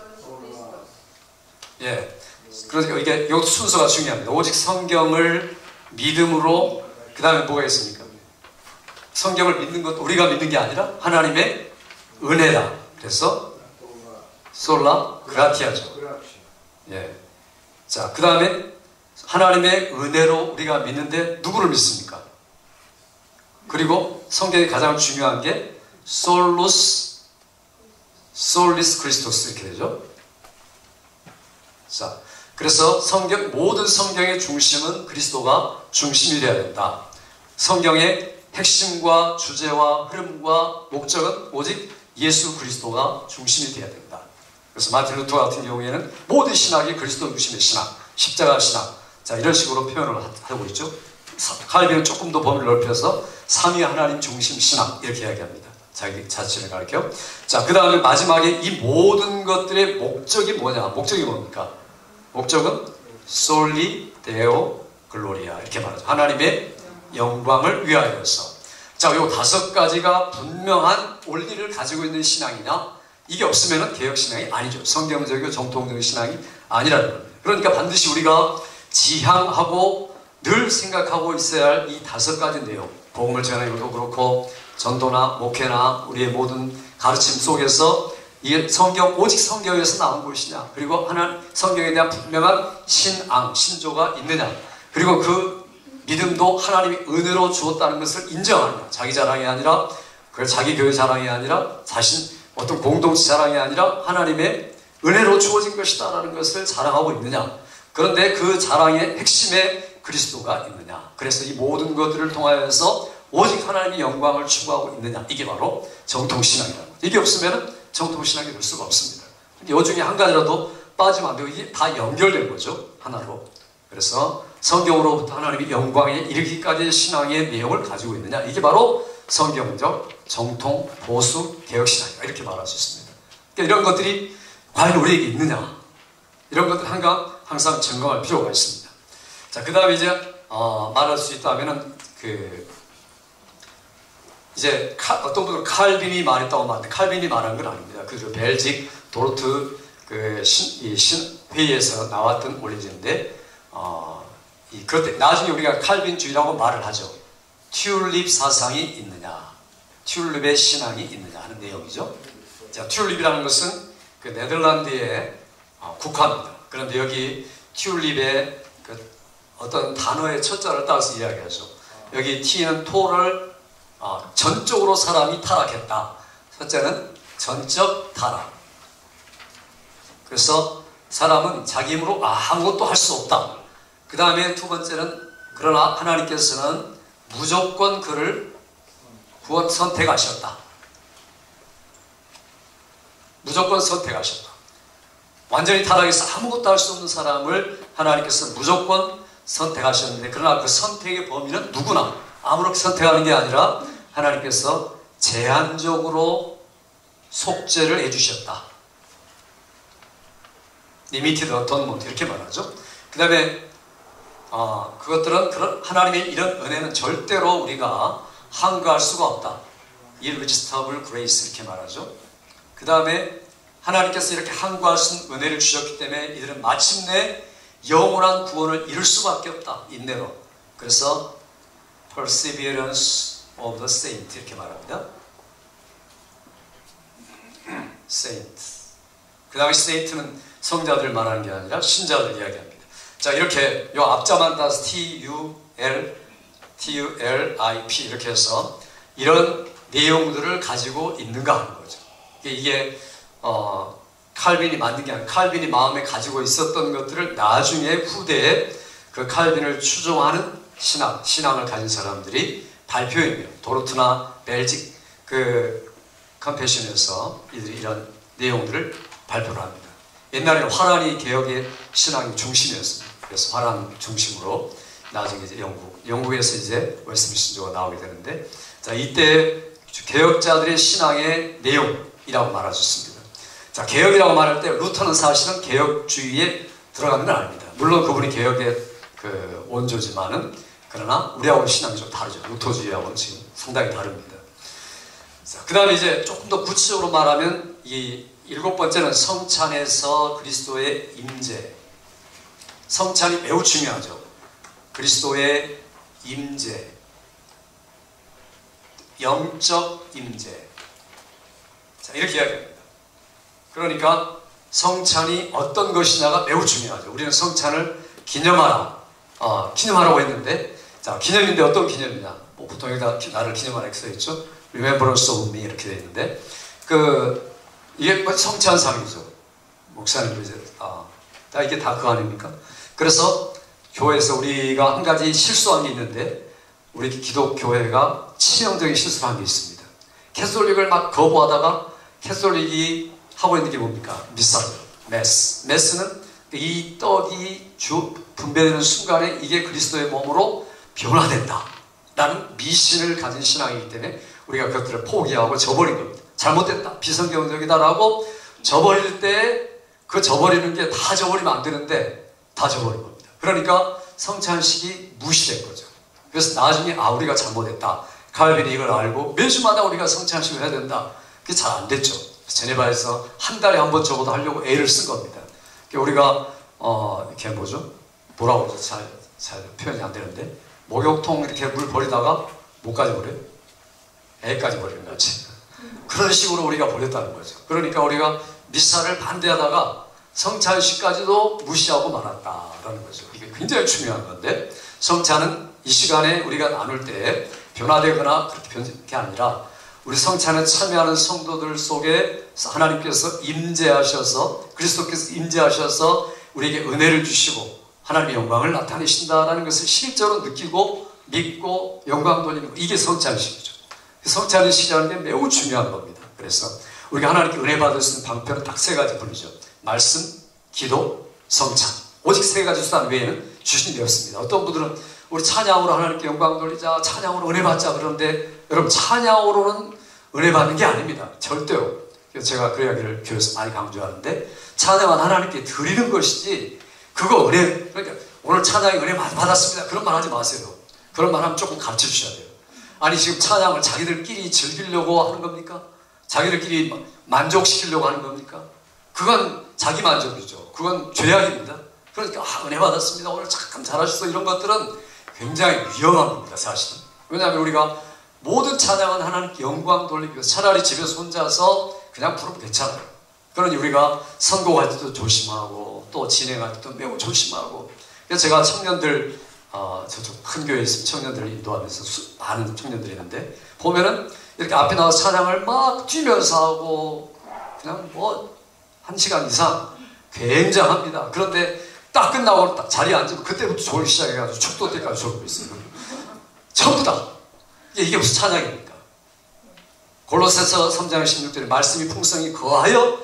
예, 그러니까 이게 순서가 중요합니다. 오직 성경을 믿음으로, 그 다음에 뭐가 있습니까? 성경을 믿는 것도 우리가 믿는 게 아니라 하나님의 은혜다. 그래서 솔라 그라티아죠. 예. 자, 그 다음에 하나님의 은혜로 우리가 믿는데 누구를 믿습니까? 그리고 성경에 가장 중요한 게 솔리스 크리스토스 이렇게 되죠. 자, 그래서 모든 성경의 중심은 그리스도가 중심이 되어야 된다. 성경의 핵심과 주제와 흐름과 목적은 오직 예수 그리스도가 중심이 되어야 된다. 그래서 마틴 루터 같은 경우에는 모든 신학이 그리스도 중심의 신학, 십자가 신학, 자, 이런 식으로 표현을 하고 있죠. 칼빈은 조금 더 범위를 넓혀서 삼위 하나님 중심 신학 이렇게 이야기합니다. 자기 자신을 가르쳐. 자, 그 다음에 마지막에 이 모든 것들의 목적이 뭐냐? 목적이 뭡니까? 목적은 솔리 데오 글로리아 이렇게 말하죠. 하나님의 영광을 위하여서. 자, 요 5가지가 분명한 원리를 가지고 있는 신앙이냐? 이게 없으면 개혁신앙이 아니죠. 성경적이고 정통적인 신앙이 아니라는 겁니다. 그러니까 반드시 우리가 지향하고 늘 생각하고 있어야 할 이 5가지 내용, 복음을 전하는 것도 그렇고 전도나 목회나 우리의 모든 가르침 속에서 이게 오직 성경에서 나온 것이냐, 그리고 하나님 성경에 대한 분명한 신조가 있느냐, 그리고 그 믿음도 하나님이 은혜로 주었다는 것을 인정하느냐, 자기 자랑이 아니라, 그 자기 교회 자랑이 아니라, 자신 어떤 공동체 자랑이 아니라 하나님의 은혜로 주어진 것이다 라는 것을 자랑하고 있느냐. 그런데 그 자랑의 핵심에 그리스도가 있느냐. 그래서 이 모든 것들을 통하여서 오직 하나님의 영광을 추구하고 있느냐. 이게 바로 정통신앙이라는 거죠. 이게 없으면 정통신앙이 될 수가 없습니다. 이 중에 한 가지라도 빠지면 안 되고 이게 다 연결된 거죠. 하나로. 그래서 성경으로부터 하나님의 영광에 이르기까지의 신앙의 내용을 가지고 있느냐. 이게 바로 성경적 정통 보수 개혁신앙이다. 이렇게 말할 수 있습니다. 그러니까 이런 것들이 과연 우리에게 있느냐. 이런 것들 항상 점검할 필요가 있습니다. 자, 그 다음에 이제 말할 수 있다면은 이제 어떤 분들은 칼빈이 말했다고 말하는데 칼빈이 말한 건 아닙니다. 그 벨직 도르트 회의에서 나왔던 원리인데 그때 나중에 우리가 칼빈주의라고 말을 하죠. 튤립 사상이 있느냐, 튤립의 신앙이 있느냐 하는 내용이죠. 자, 튤립이라는 것은 그 네덜란드의 국화입니다. 그런데 여기 튤립의 어떤 단어의 첫자를 따서 이야기하죠. 여기 T는 토를 전적으로 사람이 타락했다. 첫째는 전적 타락. 그래서 사람은 자기 힘으로 아무것도 할 수 없다. 그 다음에 두 번째는 그러나 하나님께서는 무조건 그를 선택하셨다. 무조건 선택하셨다. 완전히 타락해서 아무것도 할 수 없는 사람을 하나님께서 무조건 선택하셨는데, 그러나 그 선택의 범위는 누구나 아무렇게 선택하는 게 아니라 하나님께서 제한적으로 속죄를 해주셨다. 리미티드 어톤먼트 이렇게 말하죠. 그 다음에 그것들은 하나님의 이런 은혜는 절대로 우리가 항거할 수가 없다. irresistible grace 이렇게 말하죠. 그 다음에 하나님께서 이렇게 항거할 수 있는 은혜를 주셨기 때문에 이들은 마침내 영원한 구원을 이룰 수밖에 없다. 인내로. 그래서 perseverance of the saint 이렇게 말합니다. saint. 그 다음에 saint는 성자들 말하는 게 아니라 신자들 이야기합니다. 자, 이렇게 요 앞자만 따서 TULIP 이렇게 해서 이런 내용들을 가지고 있는가 하는 거죠. 이게 칼빈이 만든 게 아니라 칼빈이 마음에 가지고 있었던 것들을 나중에 후대에 그 칼빈을 추종하는 신앙을 가진 사람들이 발표했네요. 도르트나 벨직 그 컨페션에서 이들이 이런 내용들을 발표를 합니다. 옛날에는 화란이 개혁의 신앙의 중심이었습니다. 그래서 화란 중심으로 나중에 이제 영국에서 이제 웨스트민스터가 나오게 되는데, 자, 이때 개혁자들의 신앙의 내용이라고 말할 수 있습니다. 자, 개혁이라고 말할 때 루터는 사실은 개혁주의에 들어가는 건 아닙니다. 물론 그분이 개혁의 그 원조지만은, 그러나 우리하고는 신앙이 좀 다르죠. 루터주의하고는 지금 상당히 다릅니다. 자, 그 다음에 이제 조금 더 구체적으로 말하면 이 7번째는 성찬에서 그리스도의 임재. 성찬이 매우 중요하죠. 그리스도의 임재, 영적 임재. 자, 이렇게 이야기합니다. 그러니까 성찬이 어떤 것이냐가 매우 중요하죠. 우리는 성찬을 기념하라, 기념하라고 했는데, 자, 기념인데 어떤 기념이냐? 뭐 보통 여기다 나를 기념하라 이렇게 써있죠. Remembrance of me 이렇게 되어 있는데, 이게 성찬상이죠. 목사님도 이제, 이게 다 그거 아닙니까? 그래서 교회에서 우리가 한 가지 실수한 게 있는데, 우리 기독교회가 치명적인 실수를 한 게 있습니다. 캐톨릭을 막 거부하다가 캐톨릭이 하고 있는 게 뭡니까? 미사죠. 메스는 이 떡이 분배되는 순간에 이게 그리스도의 몸으로 변화된다 라는 미신을 가진 신앙이기 때문에 우리가 그것들을 포기하고 저버린 겁니다. 잘못됐다, 비성경적이다라고 저버릴 때 그 저버리는 게 다 저버리면 안 되는데 다 저버린 겁니다. 그러니까 성찬식이 무시된 거죠. 그래서 나중에 우리가 잘못했다, 칼빈이 이걸 알고 매주마다 우리가 성찬식을 해야 된다. 그게 잘 안 됐죠. 제네바에서 한 달에 한 번 적어도 하려고 애를 쓴 겁니다. 우리가 이렇게 뭐라고 그러죠? 잘 표현이 안 되는데, 목욕통 이렇게 물 버리다가 뭐까지 버려요? 애까지 버리는 거지. 그런 식으로 우리가 버렸다는 거죠. 그러니까 우리가 미사를 반대하다가 성찬식까지도 무시하고 말았다라는 거죠. 이게 굉장히 중요한 건데, 성찬은 이 시간에 우리가 나눌 때 변화되거나 그렇게 아니라, 우리 성찬에 참여하는 성도들 속에 하나님께서 임재하셔서, 그리스도께서 임재하셔서 우리에게 은혜를 주시고 하나님의 영광을 나타내신다는 것을 실제로 느끼고 믿고 영광 돌리는 것, 이게 성찬식이죠. 성찬을 시작하는 게 매우 중요한 겁니다. 그래서 우리가 하나님께 은혜 받을 수 있는 방편은 딱 세 가지 분이죠. 말씀, 기도, 성찬. 오직 세 가지 수단 외에는 주신 게 없습니다. 어떤 분들은 우리 찬양으로 하나님께 영광 돌리자, 찬양으로 은혜 받자 그러는데, 여러분, 찬양으로는 은혜 받는 게 아닙니다. 절대로. 제가 그 이야기를 교회에서 많이 강조하는데, 찬양은 하나님께 드리는 것이지, 그거 은혜, 그러니까 오늘 찬양이 은혜 받았습니다, 그런 말 하지 마세요. 그런 말 하면 조금 가르쳐 주셔야 돼요. 아니, 지금 찬양을 자기들끼리 즐기려고 하는 겁니까? 자기들끼리 만족시키려고 하는 겁니까? 그건 자기 만족이죠. 그건 죄악입니다. 그러니까 은혜 받았습니다, 오늘 참 잘하셨어, 이런 것들은 굉장히 위험한 겁니다, 사실은. 왜냐하면 우리가 모든 찬양은 하나님께 영광 돌리기 위해서, 차라리 집에서 혼자서 그냥 부르면 괜찮아요. 그러니 우리가 선곡할 때도 조심하고 또 진행할 때도 매우 조심하고. 그래서 제가 청년들, 저쪽 큰 교회에 있으면 청년들을 인도하면서 많은 청년들이 있는데, 보면은 이렇게 앞에 나와서 찬양을 막 뛰면서 하고 그냥 뭐 1시간 이상 굉장합니다. 그런데 딱 끝나고 딱 자리에 앉으면 그때부터 졸기 시작해가지고 축도 때까지 졸고 있어요. 전부 다. 이게 무슨 찬양입니까? 골로새서 3장 16절에 말씀이 풍성히 거하여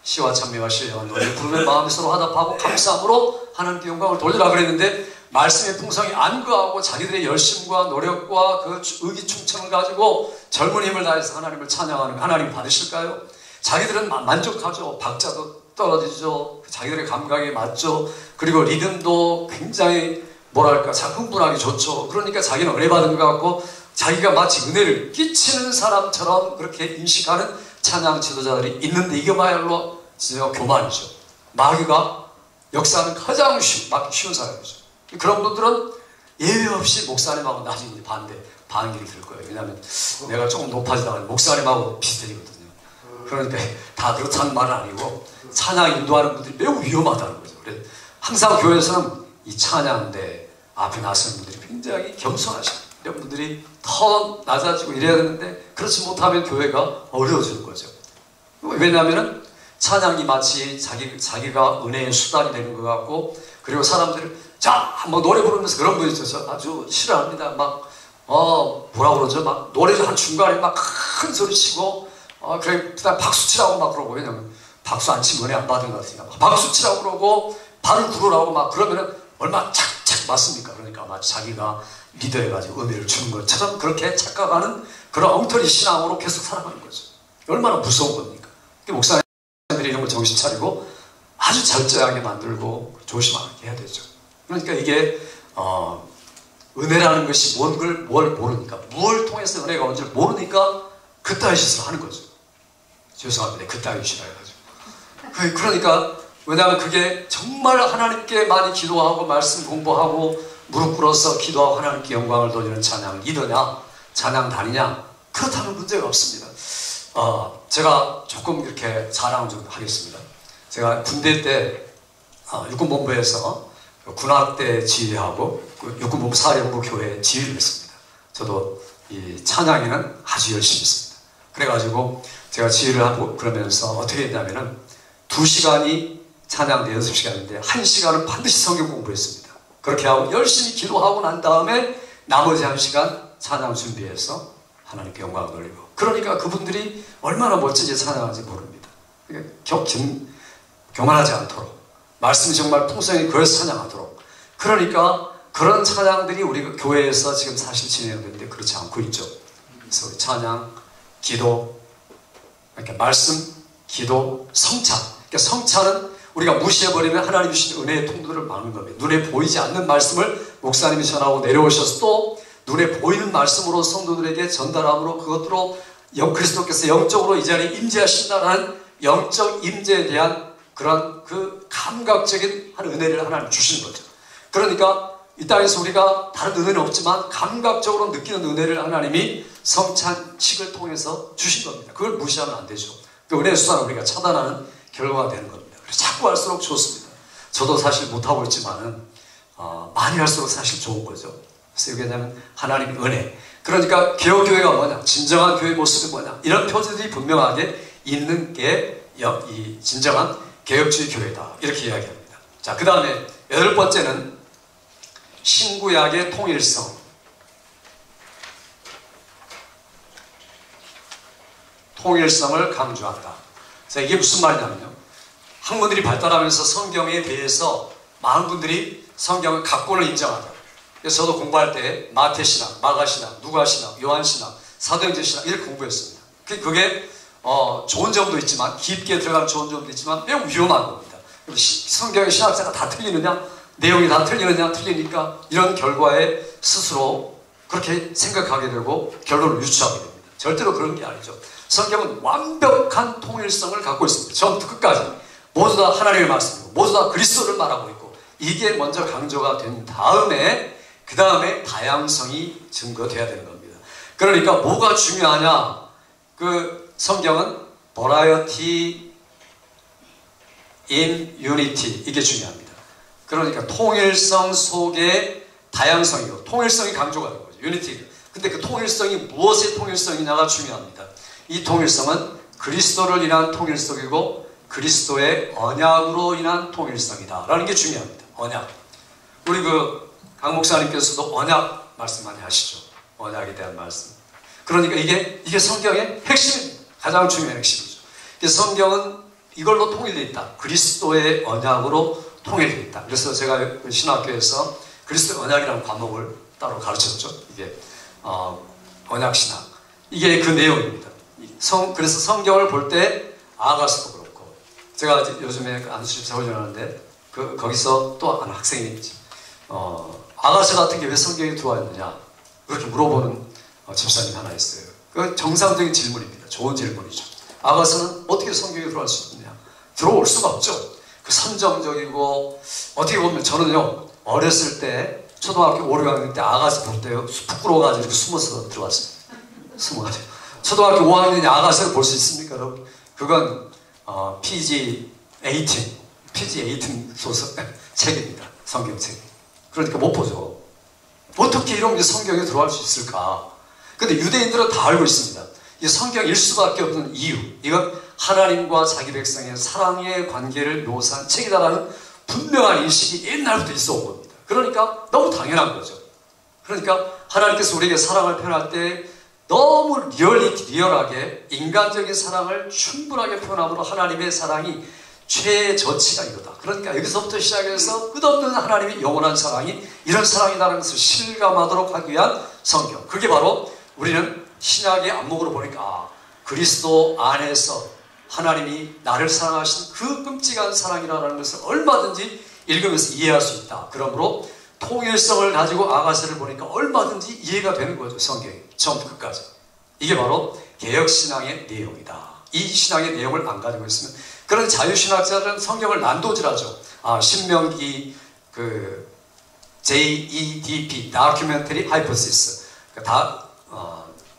시와 찬미와 신령한 노래를 부르는 마음이 서로 화답하고 감사함으로 하나님께 영광을 돌리라 그랬는데, 말씀의 풍성이 안 거하고 자기들의 열심과 노력과 그 의기충천을 가지고 젊은 힘을 다해서 하나님을 찬양하는 거 하나님 받으실까요? 자기들은 만족하죠. 박자도 떨어지죠. 자기들의 감각에 맞죠. 그리고 리듬도 굉장히 뭐랄까 흥분하기 좋죠. 그러니까 자기는 은혜 받은 것 같고 자기가 마치 은혜를 끼치는 사람처럼 그렇게 인식하는 찬양 지도자들이 있는데, 이거말로 진짜 교만이죠. 마귀가 역사하는 가장 쉬운 사람이죠. 그런 분들은 예외 없이 목사님하고 나중에 반기를 들 거예요. 왜냐하면 내가 조금 높아지다가 목사님하고 비슷해지거든요. 그러니까 다 그렇다는 말은 아니고 찬양 인도하는 분들이 매우 위험하다는 거죠. 그래서 항상 교회에서는 이 찬양대 앞에 나서는 분들이 굉장히 겸손하시고 이런 분들이 더 낮아지고 이래야 되는데, 그렇지 못하면 교회가 어려워지는 거죠. 왜냐하면 찬양이 마치 자기가 은혜의 수단이 되는 것 같고, 그리고 사람들이 자, 한번 노래 부르면서 그런 분이 있어서 아주 싫어합니다. 막 뭐라 그러죠? 막 노래 한 중간에 막 큰 소리 치고 그래 박수 치라고 막 그러고, 왜냐면 박수 안 치면 은혜 안 받은 것 같으니까 박수 치라고 그러고 발을 구르라고 막 그러면은 얼마나 착착 맞습니까? 그러니까 마치 자기가 리더해가지고 은혜를 주는 것처럼 그렇게 착각하는 그런 엉터리 신앙으로 계속 살아가는 거죠. 얼마나 무서운 겁니까? 목사님들이 이런 거 정신 차리고 아주 절제하게 만들고 조심하게 해야 되죠. 그러니까 이게 은혜라는 것이 뭘 모르니까, 무엇을 통해서 은혜가 온지를 모르니까 그따위 짓을 하는 거죠. 죄송합니다. 그따위 짓을 해가지고. 그러니까 왜냐하면 그게 정말 하나님께 많이 기도하고 말씀 공부하고 무릎 꿇어서 기도하고 하나님께 영광을 돌리는 찬양 리더냐, 찬양 단이냐, 그렇다면 문제가 없습니다. 제가 조금 이렇게 자랑을 좀 하겠습니다. 제가 군대 때 육군본부에서 군악대 지휘하고 육군본부 사령부 교회 지휘를 했습니다. 저도 이 찬양에는 아주 열심히 했습니다. 그래가지고 제가 지휘를 하고 그러면서 어떻게 했냐면은 2시간이 찬양대 6시간인데 1시간은 반드시 성경 공부했습니다. 그렇게 하고 열심히 기도하고 난 다음에 나머지 1시간 찬양 준비해서 하나님께 영광을 돌리고, 그러니까 그분들이 얼마나 멋지게 찬양하는지 모릅니다. 교만하지 않도록 말씀이 정말 풍성히 그래서 찬양하도록, 그러니까 그런 찬양들이 우리 교회에서 지금 사실 진행되는데 그렇지 않고 있죠. 그래서 찬양, 기도, 그러니까 말씀, 기도, 성찬. 그러니까 성찬은 우리가 무시해버리면 하나님 주신 은혜의 통로를 막는 겁니다. 눈에 보이지 않는 말씀을 목사님이 전하고 내려오셔서 또 눈에 보이는 말씀으로 성도들에게 전달함으로 그것으로 그리스도께서 영적으로 이 자리에 임재하신다는 영적 임재에 대한 그런 그 감각적인 한 은혜를 하나님 주신 거죠. 그러니까 이 땅에서 우리가 다른 은혜는 없지만 감각적으로 느끼는 은혜를 하나님이 성찬식을 통해서 주신 겁니다. 그걸 무시하면 안 되죠. 그 은혜의 수단을 우리가 차단하는 결과가 되는 겁니다. 그래서 자꾸 할수록 좋습니다. 저도 사실 못하고 있지만은 많이 할수록 사실 좋은 거죠. 그래서 이게 뭐냐면 하나님의 은혜. 그러니까 개혁교회가 뭐냐, 진정한 교회 모습이 뭐냐, 이런 표지들이 분명하게 있는 게 이 진정한 개혁주의 교회다, 이렇게 이야기합니다. 자, 그 다음에 8번째는 신구약의 통일성. 통일성을 강조한다. 자, 이게 무슨 말이냐면요, 학문들이 발달하면서 성경에 대해서 많은 분들이 성경의 각본을 인정하다. 그래서 저도 공부할 때 마태신학, 마가신학, 누가신학, 요한신학, 사도행전신학 이렇게 공부했습니다. 그게 좋은 점도 있지만, 깊게 들어가면 좋은 점도 있지만 매우 위험한 겁니다. 성경의 신학자가 다 틀리느냐, 내용이 다 틀리느냐, 틀리니까 이런 결과에 스스로 그렇게 생각하게 되고 결론을 유추하게 됩니다. 절대로 그런 게 아니죠. 성경은 완벽한 통일성을 갖고 있습니다. 처음부터 끝까지 모두 다 하나님의 말씀이고 모두 다 그리스도를 말하고 있고, 이게 먼저 강조가 된 다음에 그 다음에 다양성이 증거돼야 되는 겁니다. 그러니까 뭐가 중요하냐, 그 성경은 variety in unity, 이게 중요합니다. 그러니까 통일성 속에 다양성이고 통일성이 강조가 되는 거죠. 유니티. 근데 그 통일성이 무엇의 통일성이냐가 중요합니다. 이 통일성은 그리스도를 인한 통일성이고 그리스도의 언약으로 인한 통일성이다 라는 게 중요합니다. 언약. 우리 강 목사님께서도 언약 말씀 많이 하시죠. 언약에 대한 말씀. 그러니까 이게 성경의 핵심입니다. 가장 중요한 핵심이죠. 성경은 이걸로 통일되어 있다. 그리스도의 언약으로 통일되어 있다. 그래서 제가 신학교에서 그리스도의 언약이라는 과목을 따로 가르쳤죠. 이게 언약신학. 이게 그 내용입니다. 그래서 성경을 볼 때 아가서도 그렇고, 제가 요즘에 안수집 세워져 하는데 거기서 또 한 학생이 있지. 아가서 같은 게 왜 성경에 들어와 있느냐 그렇게 물어보는 집사님 하나 있어요. 그 정상적인 질문입니다. 좋은 질문이죠. 아가서는 어떻게 성경에 들어갈 수 있느냐? 들어올 수가 없죠. 그 선정적이고, 어떻게 보면 저는요 어렸을 때 초등학교 5, 6학년 때 아가서 볼 때요 부끄러워가지고 이렇게 숨어서 들어왔어요. 숨어가지고 초등학교 5학년이 아가서를 볼 수 있습니까, 여러분? 그건 PG-18 소설 책입니다. 성경책. 그러니까 못 보죠. 어떻게 이런 게 성경에 들어갈 수 있을까? 근데 유대인들은 다 알고 있습니다. 이 성경일 수밖에 없는 이유, 이건 하나님과 자기 백성의 사랑의 관계를 묘사한 책이다라는 분명한 인식이 옛날부터 있어 온 겁니다. 그러니까 너무 당연한 거죠. 그러니까 하나님께서 우리에게 사랑을 표현할 때 너무 리얼하게 인간적인 사랑을 충분하게 표현함으로 하나님의 사랑이 최저치가 이거다. 그러니까 여기서부터 시작해서 끝없는 하나님의 영원한 사랑이 이런 사랑이라는 것을 실감하도록 하기 위한 성경. 그게 바로 우리는 신약의 안목으로 보니까 그리스도 안에서 하나님이 나를 사랑하신 그 끔찍한 사랑이라는 것을 얼마든지 읽으면서 이해할 수 있다. 그러므로 통일성을 가지고 아가서를 보니까 얼마든지 이해가 되는 거죠. 성경이 처음부터 끝까지. 이게 바로 개혁신앙의 내용이다. 이 신앙의 내용을 안 가지고 있으면, 그런 자유신학자들은 성경을 난도질하죠. 신명기 JEDP Documentary Hypothesis, 다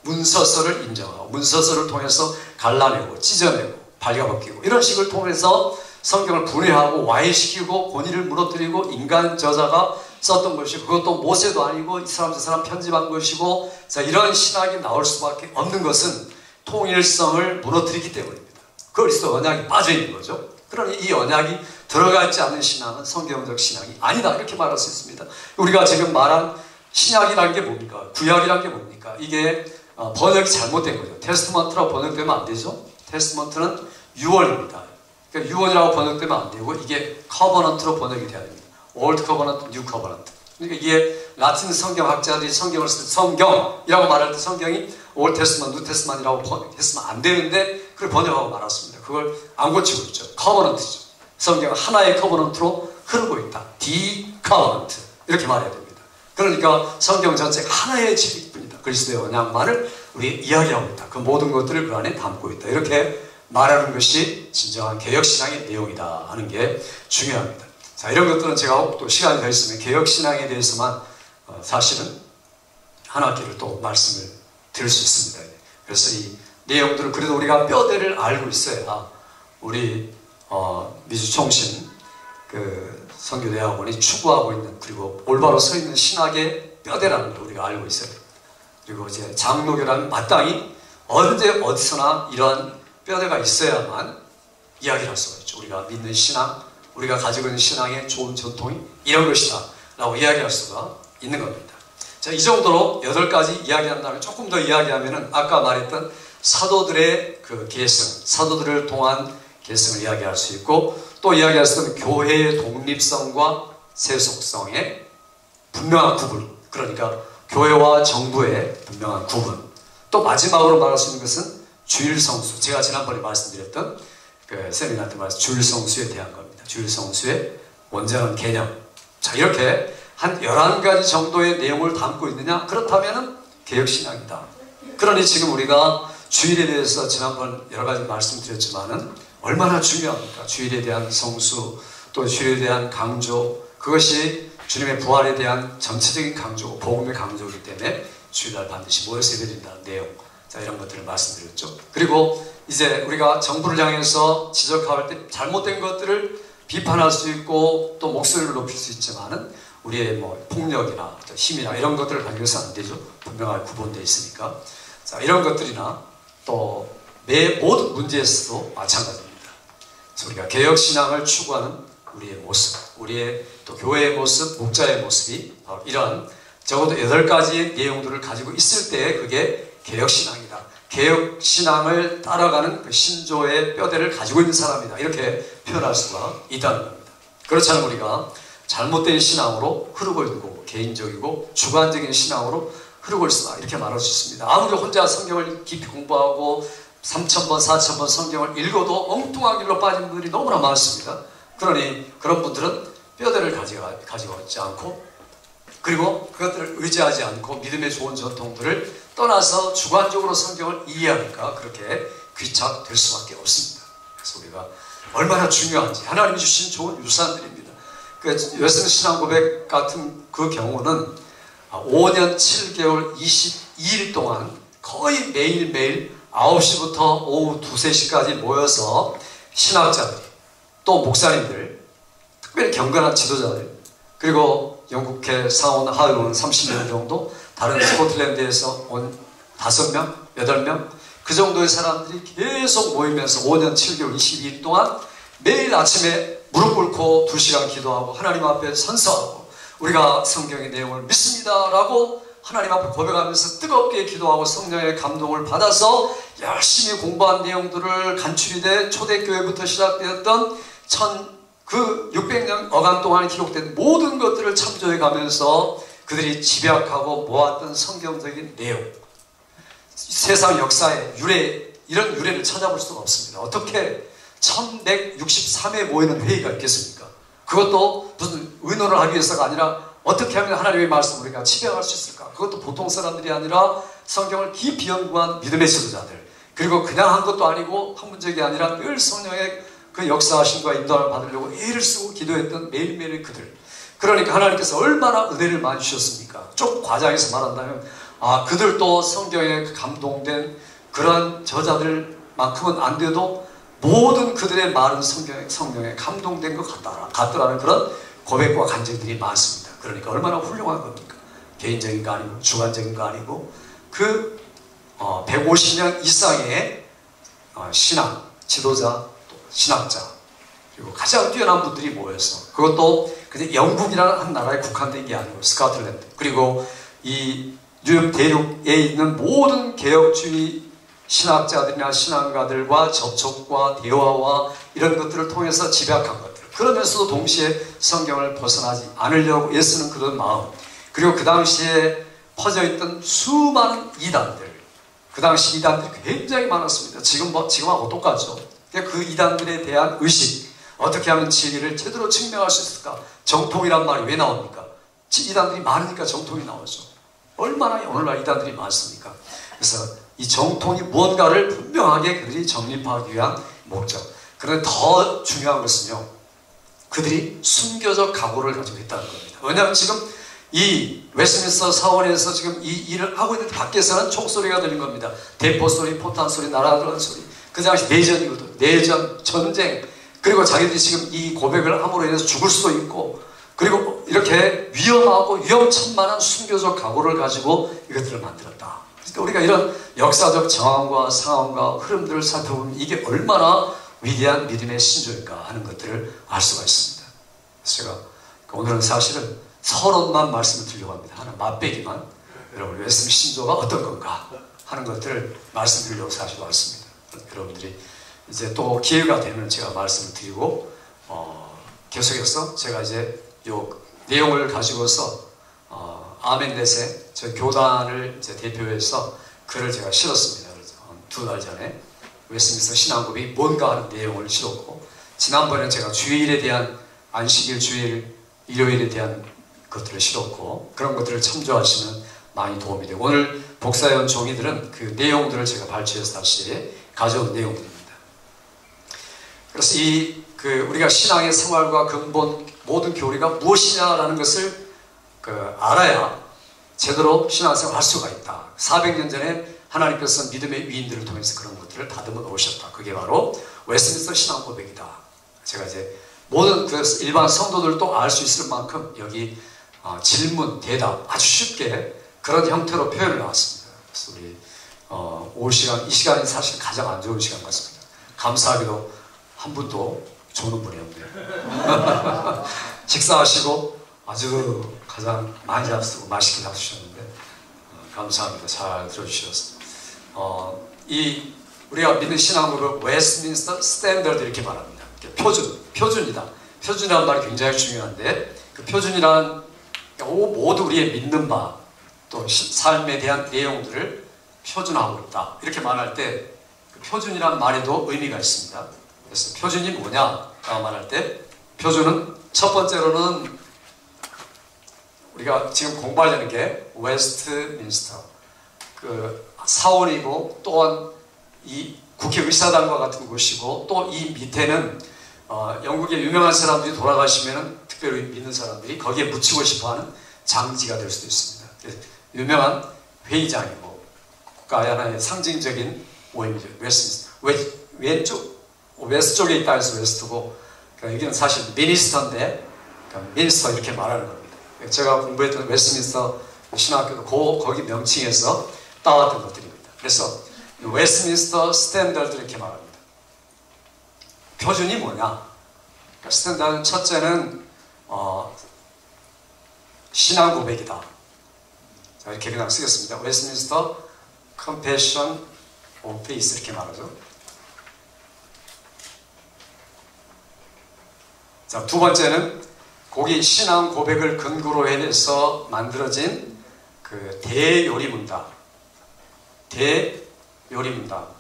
문서서를 인정하고 문서서를 통해서 갈라내고 찢어내고 발가벗기고 이런 식을 통해서 성경을 분해하고 와해시키고 권위를 무너뜨리고 인간 저자가 썼던 것이고 그것도 모세도 아니고 이 사람 저 사람 편집한 것이고 자 이런 신학이 나올 수밖에 없는 것은 통일성을 무너뜨리기 때문입니다. 그리스도 언약이 빠져있는 거죠. 그러니 이 언약이 들어가 있지 않는 신앙은 성경적 신앙이 아니다 이렇게 말할 수 있습니다. 우리가 지금 말한 신약이라는 게 뭡니까? 구약이라는 게 뭡니까? 이게 번역이 잘못된 거죠. 테스트먼트라고 번역되면 안 되죠. 테스트먼트는 유언입니다. 그러니까 유언이라고 번역되면 안 되고 이게 커버넌트로 번역이 돼야 됩니다. 올드 커버넌트, 뉴 커버넌트. 그러니까 이게 라틴 성경학자들이 성경을 쓸 때 성경이라고 말할 때 성경이 올드 테스트먼트, 뉴 테스트먼트라고 번역했으면 안 되는데 그걸 번역하고 말았습니다. 그걸 안 고치고 있죠. 커버넌트죠. 성경은 하나의 커버넌트로 흐르고 있다. 디 커버넌트 이렇게 말해야 됩니다. 그러니까 성경 자체가 하나의 진리뿐이다. 그리스도의 언약만을 우리 이야기하고 있다. 그 모든 것들을 그 안에 담고 있다. 이렇게 말하는 것이 진정한 개혁신앙의 내용이다 하는 게 중요합니다. 자, 이런 것들은 제가 또 시간이 더 있으면 개혁신앙에 대해서만 사실은 한 학기를 또 말씀을 드릴 수 있습니다. 그래서 이 내용들을 그래도 우리가 뼈대를 알고 있어야 우리 미주총신 그 선교대학원이 추구하고 있는 그리고 올바로 서 있는 신학의 뼈대라는 걸 우리가 알고 있어요. 그리고 이제 장로교라는 마땅히 언제 어디서나 이러한 뼈대가 있어야만 이야기를 할 수가 있죠. 우리가 믿는 신앙, 우리가 가지고 있는 신앙의 좋은 전통이 이런 것이다 라고 이야기할 수가 있는 겁니다. 자, 이 정도로 8가지 이야기한 다음에 조금 더 이야기하면은 아까 말했던 사도들의 그 계승, 사도들을 통한 계승을 이야기할 수 있고 또 이야기할 수 있는 교회의 독립성과 세속성의 분명한 구분, 그러니까 교회와 정부의 분명한 구분. 또 마지막으로 말할 수 있는 것은 주일성수, 제가 지난번에 말씀드렸던 그 세미나 때 말씀 주일성수에 대한 겁니다. 주일성수의 원전한 개념. 자, 이렇게 한 11가지 정도의 내용을 담고 있느냐? 그렇다면 개혁신앙이다. 그러니 지금 우리가 주일에 대해서 지난번 여러 가지 말씀드렸지만은 얼마나 중요합니까? 주일에 대한 성수, 또 주일에 대한 강조, 그것이 주님의 부활에 대한 전체적인 강조, 복음의 강조이기 때문에 주일날 반드시 모여서 예배드린다는 내용. 자, 이런 것들을 말씀드렸죠. 그리고 이제 우리가 정부를 향해서 지적할 때 잘못된 것들을 비판할 수 있고 또 목소리를 높일 수 있지만은 우리의 뭐 폭력이나 힘이나 이런 것들을 가지고서는 안 되죠. 분명하게 구분되어 있으니까. 자, 이런 것들이나 또 모든 문제에서도 마찬가지입니다. 그래서 우리가 개혁신앙을 추구하는 우리의 모습, 우리의 또 교회의 모습, 목자의 모습이 바로 이런 적어도 8가지의 내용들을 가지고 있을 때 그게 개혁신앙이다. 개혁신앙을 따라가는 그 신조의 뼈대를 가지고 있는 사람이다. 이렇게 표현할 수가 있다는 겁니다. 그렇지 않으면 우리가 잘못된 신앙으로 흐르고 있는 거고 개인적이고 주관적인 신앙으로 흐르고 있으나 이렇게 말할 수 있습니다. 아무리 혼자 성경을 깊이 공부하고 3,000번, 4,000번 성경을 읽어도 엉뚱한 길로 빠진 분들이 너무나 많습니다. 그러니 그런 분들은 뼈대를 가지고 있지 않고 그리고 그것들을 의지하지 않고 믿음의 좋은 전통들을 떠나서 주관적으로 성경을 이해하니까 그렇게 귀착될 수밖에 없습니다. 그래서 우리가 얼마나 중요한지 하나님이 주신 좋은 유산들입니다. 그 여성 신앙 고백 같은 그 경우는 5년 7개월 22일 동안 거의 매일매일 9시부터 오후 2, 3시까지 모여서 신학자들, 또 목사님들, 특별히 경건한 지도자들, 그리고 영국회 상원 하원 30명 정도, 다른 스코틀랜드에서 온 5명, 8명, 그 정도의 사람들이 계속 모이면서 5년 7개월 22일 동안 매일 아침에 무릎 꿇고 2시간 기도하고 하나님 앞에 선서하고 우리가 성경의 내용을 믿습니다 라고 하나님 앞에 고백하면서 뜨겁게 기도하고 성령의 감동을 받아서 열심히 공부한 내용들을 간추리 돼 초대교회부터 시작되었던 600년 어간 동안에 기록된 모든 것들을 참조해 가면서 그들이 집약하고 모았던 성경적인 내용, 세상 역사의 유래, 이런 유래를 찾아볼 수가 없습니다. 어떻게 1163회 모이는 회의가 있겠습니까? 그것도 무슨 의논을 하기 위해서가 아니라 어떻게 하면 하나님의 말씀을 우리가 지배할 수 있을까? 그것도 보통 사람들이 아니라 성경을 깊이 연구한 믿음의 지도자들, 그리고 그냥 한 것도 아니고 학문적이 아니라 늘 성령의 그 역사하심과 인도함을 받으려고 애를 쓰고 기도했던 매일매일 그들. 그러니까 하나님께서 얼마나 은혜를 많이 주셨습니까? 좀 과장해서 말한다면 그들도 성경에 감동된 그런 저자들 만큼은 안 돼도 모든 그들의 말은 성령에 감동된 것 같더라는 그런 고백과 간증들이 많습니다. 그러니까 얼마나 훌륭한 겁니까? 개인적인 거 아니고 주관적인 거 아니고 그 150년 이상의 신앙, 지도자, 또 신학자, 그리고 가장 뛰어난 분들이 모여서, 그것도 그냥 영국이라는 한 나라에 국한된 게 아니고 스코틀랜드, 그리고 이 뉴욕 대륙에 있는 모든 개혁주의 신학자들이나 신앙가들과 접촉과 대화와 이런 것들을 통해서 집약한 것들, 그러면서도 동시에 성경을 벗어나지 않으려고 애쓰는 그런 마음, 그리고 그 당시에 퍼져있던 수많은 이단들, 그 당시 이단들이 굉장히 많았습니다. 지금하고 똑같죠. 그 이단들에 대한 의식, 어떻게 하면 진리를 제대로 증명할 수 있을까? 정통이란 말이 왜 나옵니까? 이단들이 많으니까 정통이 나오죠. 얼마나 오늘날 이단들이 많습니까? 그래서 이 정통이 무언가를 분명하게 그들이 정립하기 위한 목적. 그런데 더 중요한 것은요, 그들이 순교적 각오를 가지고 있다는 겁니다. 왜냐하면 지금 이 웨스트민스터 사원에서 지금 이 일을 하고 있는데 밖에서는 총소리가 들린 겁니다. 대포 소리, 포탄 소리, 날아가는 소리. 그 당시 내전이거든. 내전, 전쟁. 그리고 자기들이 지금 이 고백을 함으로 인해서 죽을 수도 있고, 그리고 이렇게 위험하고 위험천만한 순교적 각오를 가지고 이것들을 만들었다. 그러니까 우리가 이런 역사적 정황과 상황과 흐름들을 살펴보면 이게 얼마나 위대한 믿음의 신조인가 하는 것들을 알 수가 있습니다. 그래서 제가 오늘은 사실은 서론만 말씀을 드리려고 합니다. 하나 맛배기만, 여러분 웨스민 신조가 어떤 건가 하는 것들을 말씀드리려고 사실 왔습니다. 여러분들이 이제 또 기회가 되면 제가 말씀을 드리고, 계속해서 제가 이제 요 내용을 가지고서 아멘넷에 저희 교단을 이제 대표해서 글을 제가 실었습니다. 두 달 전에 웨스민스터 신앙고백이 뭔가 하는 내용을 실었고, 지난번에 제가 주일에 대한, 안식일, 주일, 일요일에 대한 것들을 실었고, 그런 것들을 참조하시면 많이 도움이 되고, 오늘 복사해온 종이들은 그 내용들을 제가 발췌해서 다시 가져온 내용들입니다. 그래서 우리가 신앙의 생활과 근본 모든 교리가 무엇이냐라는 것을 알아야 제대로 신앙생활을 할 수가 있다. 400년 전에 하나님께서 믿음의 위인들을 통해서 그런 것들을 다듬어 놓으셨다. 그게 바로 웨스민스터 신앙 고백이다. 제가 이제 모든 일반 성도들도 알 수 있을 만큼 여기 질문, 대답 아주 쉽게 그런 형태로 표현을 나왔습니다. 그래서 우리 올 시간, 이 시간이 사실 가장 안 좋은 시간 같습니다. 감사하게도 한 분도 조는 분이 없네요. 식사하시고 아주 가장 많이 잡수고 맛있게 잡수셨는데 감사합니다. 잘 들어주셔서. 우리가 믿는 신앙으로 웨스트민스터 스탠더드 이렇게 말합니다. 표준이다. 표준이라는 말이 굉장히 중요한데, 그 표준이란 모두 우리의 믿는 바, 또 삶에 대한 내용들을 표준화하고 있다. 이렇게 말할 때 그 표준이라는 말에도 의미가 있습니다. 그래서 표준이 뭐냐라고 말할 때, 표준은 첫 번째로는 우리가 지금 공부하려는 게 웨스트민스터 그 사원이고, 또한 이 국회의사당과 같은 곳이고, 또 이 밑에는 영국의 유명한 사람들이 돌아가시면 특별히 믿는 사람들이 거기에 묻히고 싶어하는 장지가 될 수도 있습니다. 유명한 회의장이고 국가의 하나의 상징적인 모임이죠. 웨스트민스터. 웨스트 쪽에 있다 해서 웨스트고, 그러니까 여기는 사실 미니스터인데, 그러니까 미니스터 이렇게 말하는 겁니다. 제가 공부했던 웨스트민스터 신학교도 거기 명칭에서 따왔던 것들입니다. 그래서 웨스트민스터 스탠더드 이렇게 말합니다. 표준이 뭐냐? 스탠더드 첫째는 신앙 고백이다. 자, 이렇게 그냥 쓰겠습니다. 웨스트민스터 Confession of Faith 이렇게 말하죠. 자, 두 번째는 거기 신앙 고백을 근거로 해서 만들어진 그 대요리문답. 대요리문답.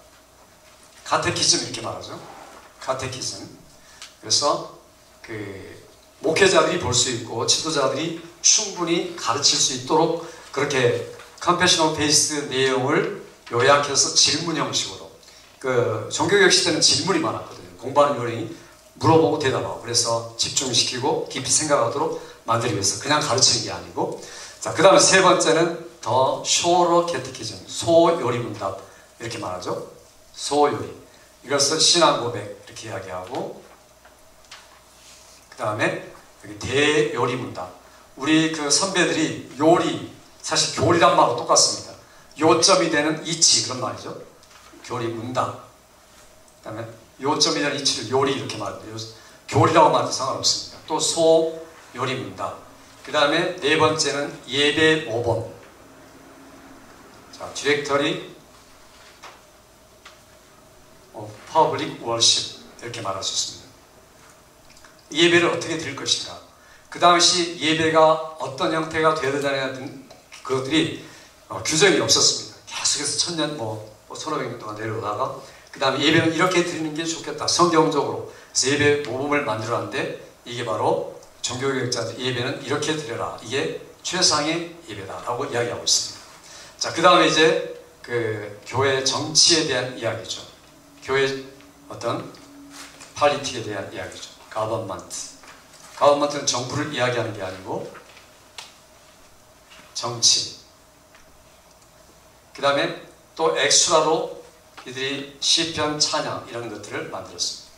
카테키즘 이렇게 말하죠. 카테키즘. 그래서 그 목회자들이 볼 수 있고 지도자들이 충분히 가르칠 수 있도록 그렇게 Confession of Faith 내용을 요약해서 질문 형식으로, 그 종교개혁 시대는 질문이 많았거든요. 공부하는 요령이 물어보고 대답하고, 그래서 집중시키고 깊이 생각하도록 만들기 위해서 그냥 가르치는 게 아니고. 자, 그 다음에 세 번째는 더 쇼로 캐티키즘, 소요리 문답 이렇게 말하죠. 소요리. 이것을 신앙 고백 이렇게 이야기하고, 그 다음에 여기 대요리 문답. 우리 그 선배들이 요리, 사실 교리란 말하고 똑같습니다. 요점이 되는 이치, 그런 말이죠. 교리 문답. 그 다음에 요점이 되는 이치를 요리 이렇게 말합니다. 교리라고 말해도 상관없습니다. 또 소요리 문답. 그 다음에 네 번째는 예배 모범. 자, 디렉터리 퍼블릭 월십 이렇게 말할 수 있습니다. 예배를 어떻게 드릴 것인가. 그 당시 예배가 어떤 형태가 되어야 되는 그것들이 규정이 없었습니다. 계속해서 천년 1500년 동안 내려오다가 그 다음에 예배는 이렇게 드리는 게 좋겠다. 성경적으로. 그래서 예배 모범을 만들어놨는데 이게 바로 종교개혁자들 예배는 이렇게 드려라. 이게 최상의 예배다라고 이야기하고 있습니다. 자, 그 다음에 이제 그 교회 정치에 대한 이야기죠. 교회 어떤 팔리틱에 대한 이야기죠. 가버먼트. 가버먼트는 정부를 이야기하는 게 아니고 정치. 그 다음에 또 엑스트라로 이들이 시편, 찬양 이런 것들을 만들었습니다.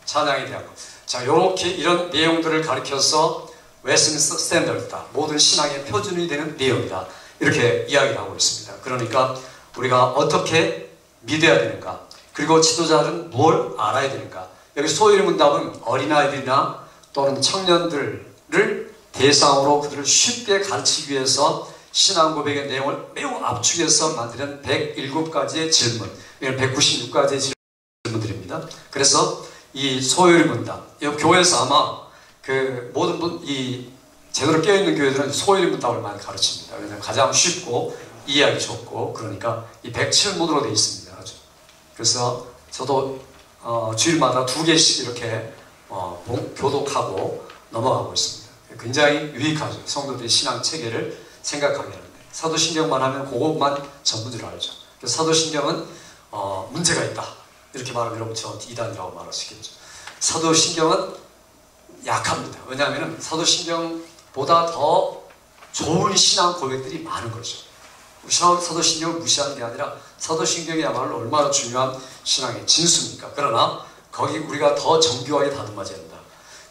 찬양에 대한 것. 자, 이렇게 이런 내용들을 가리켜서 웨스민스터 스탠더드다. 모든 신앙의 표준이 되는 내용이다. 이렇게 이야기를 하고 있습니다. 그러니까 우리가 어떻게 믿어야 되는가, 그리고 지도자는 뭘 알아야 되는가. 여기 소요리 문답은 어린아이들이나 또는 청년들을 대상으로 그들을 쉽게 가르치기 위해서 신앙 고백의 내용을 매우 압축해서 만드는 107가지의 질문, 196가지의 질문들입니다. 그래서 이 소요리 문답, 이 교회에서 아마 그 모든 이 제대로 깨어있는 교회들은 소요리 문답을 많이 가르칩니다. 왜냐하면 가장 쉽고 이해하기 좋고, 그러니까 이 107문으로 되어 있습니다. 그래서 저도 주일마다 2개씩 이렇게 교독하고 넘어가고 있습니다. 굉장히 유익하죠. 성도들이 신앙 체계를 생각하게 하는데, 사도신경만 하면 그것만 전부줄 알죠. 그래서 사도신경은 문제가 있다 이렇게 말하면 여러분 저 이단이라고 말할 수 있겠죠. 사도신경은 약합니다. 왜냐하면 사도신경보다 더 좋은 신앙 고백들이 많은 거죠. 사도신경을 무시하는 게 아니라 사도신경이야말로 얼마나 중요한 신앙의 진수입니까? 그러나 거기 우리가 더 정교하게 다듬어져야 된다.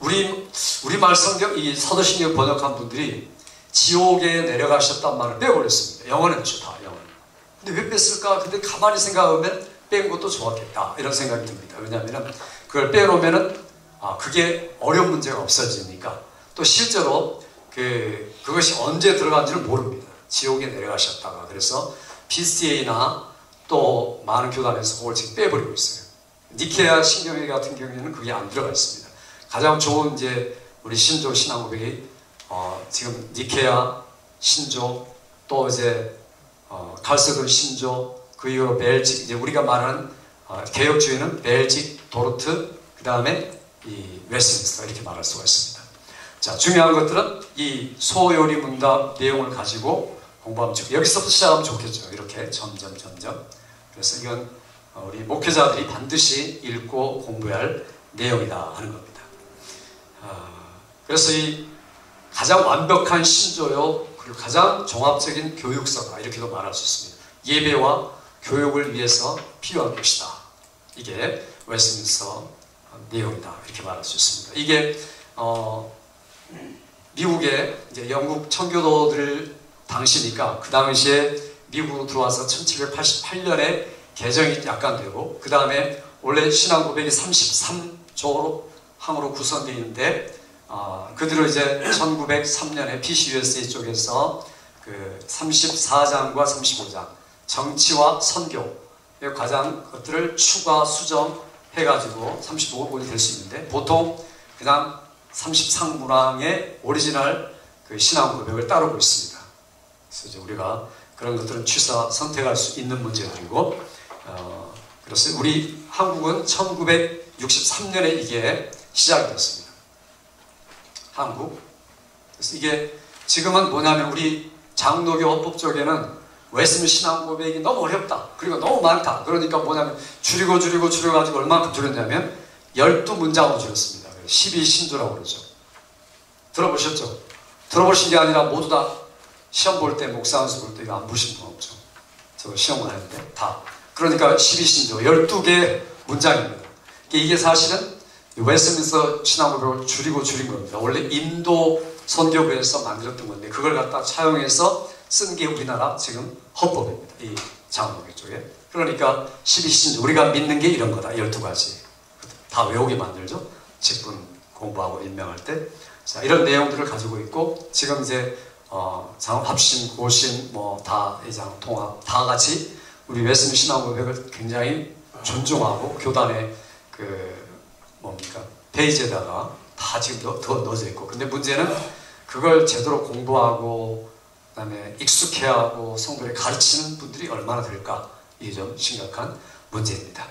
우리 말성경 이 사도신경 번역한 분들이 지옥에 내려가셨단 말을 빼버렸습니다. 영어는 좋다. 영어는. 근데 왜 뺐을까? 근데 가만히 생각하면 뺀 것도 좋았겠다. 이런 생각이 듭니다. 왜냐하면 그걸 빼놓으면은 그게 어려운 문제가 없어지니까. 또 실제로 그것이 언제 들어간지를 모릅니다. 지옥에 내려가셨다가. 그래서 PCA나 또 많은 교단에서 그걸 지금 빼버리고 있어요. 니케아 신경회 같은 경우에는 그게 안 들어가 있습니다. 가장 좋은 이제 우리 신조 신앙 고백이 지금 니케아 신조, 또 이제 칼세돈 신조, 그 이후로 벨직, 이제 우리가 말하는 개혁주의는 벨직, 도르트, 그 다음에 이 웨스민스터 이렇게 말할 수가 있습니다. 자, 중요한 것들은 이 소요리 문답 내용을 가지고 공부하면 좋고, 여기서부터 시작하면 좋겠죠. 이렇게 점점. 그래서 이건 우리 목회자들이 반드시 읽고 공부해야 할 내용이다 하는 겁니다. 그래서 이 가장 완벽한 신조요, 그리고 가장 종합적인 교육서다 이렇게도 말할 수 있습니다. 예배와 교육을 위해서 필요한 것이다. 이게 웨스민스터 내용이다 이렇게 말할 수 있습니다. 이게 미국의 이제 영국 청교도들 당시니까 그 당시에 미국으로 들어와서 1788년에 개정이 약간 되고, 그 다음에 원래 신앙 고백이 33조 항으로 구성되어 있는데 그대로 이제 1903년에 PCUSA 쪽에서 그 34장과 35장 정치와 선교 가장 것들을 추가 수정해가지고 35권이 될 수 있는데, 보통 그냥 33문항의 오리지널 그 신앙 고백을 따르고 있습니다. 그래서 이제 우리가 그런 것들은 취사 선택할 수 있는 문제들이고, 그래서 우리 한국은 1963년에 이게 시작이 됐습니다. 한국. 그래서 이게 지금은 뭐냐면 우리 장로교 헌법 쪽에는 웨스민 신앙 고백이 너무 어렵다. 그리고 너무 많다. 그러니까 뭐냐면 줄여가지고 얼마큼 줄였냐면 12문장으로 줄였습니다. 12신조라고 그러죠. 들어보셨죠? 들어보신 게 아니라 모두 다 시험 볼 때, 목사안수 볼 때 이거 안 보신 분 없죠? 저 시험을 했는데 다 그러니까 12신조 12개 문장입니다. 이게 사실은 웨스트민스터 신앙고백을 줄인 겁니다. 원래 인도 선교부에서 만들었던 건데 그걸 갖다 차용해서 쓴 게 우리나라 지금 헌법입니다. 이 장로교 쪽에. 그러니까 12신조 우리가 믿는 게 이런 거다. 12가지. 다 외우게 만들죠. 직분 공부하고 임명할 때. 자, 이런 내용들을 가지고 있고 지금 이제 합심, 고심, 다회장, 통합 다 같이 우리 웨스민스터 신앙고백을 굉장히 존중하고 교단의 페이지에다가 다 지금 넣어져 있고 근데 문제는 그걸 제대로 공부하고 그다음에 익숙해하고 성도에 가르치는 분들이 얼마나 될까 이게 좀 심각한 문제입니다.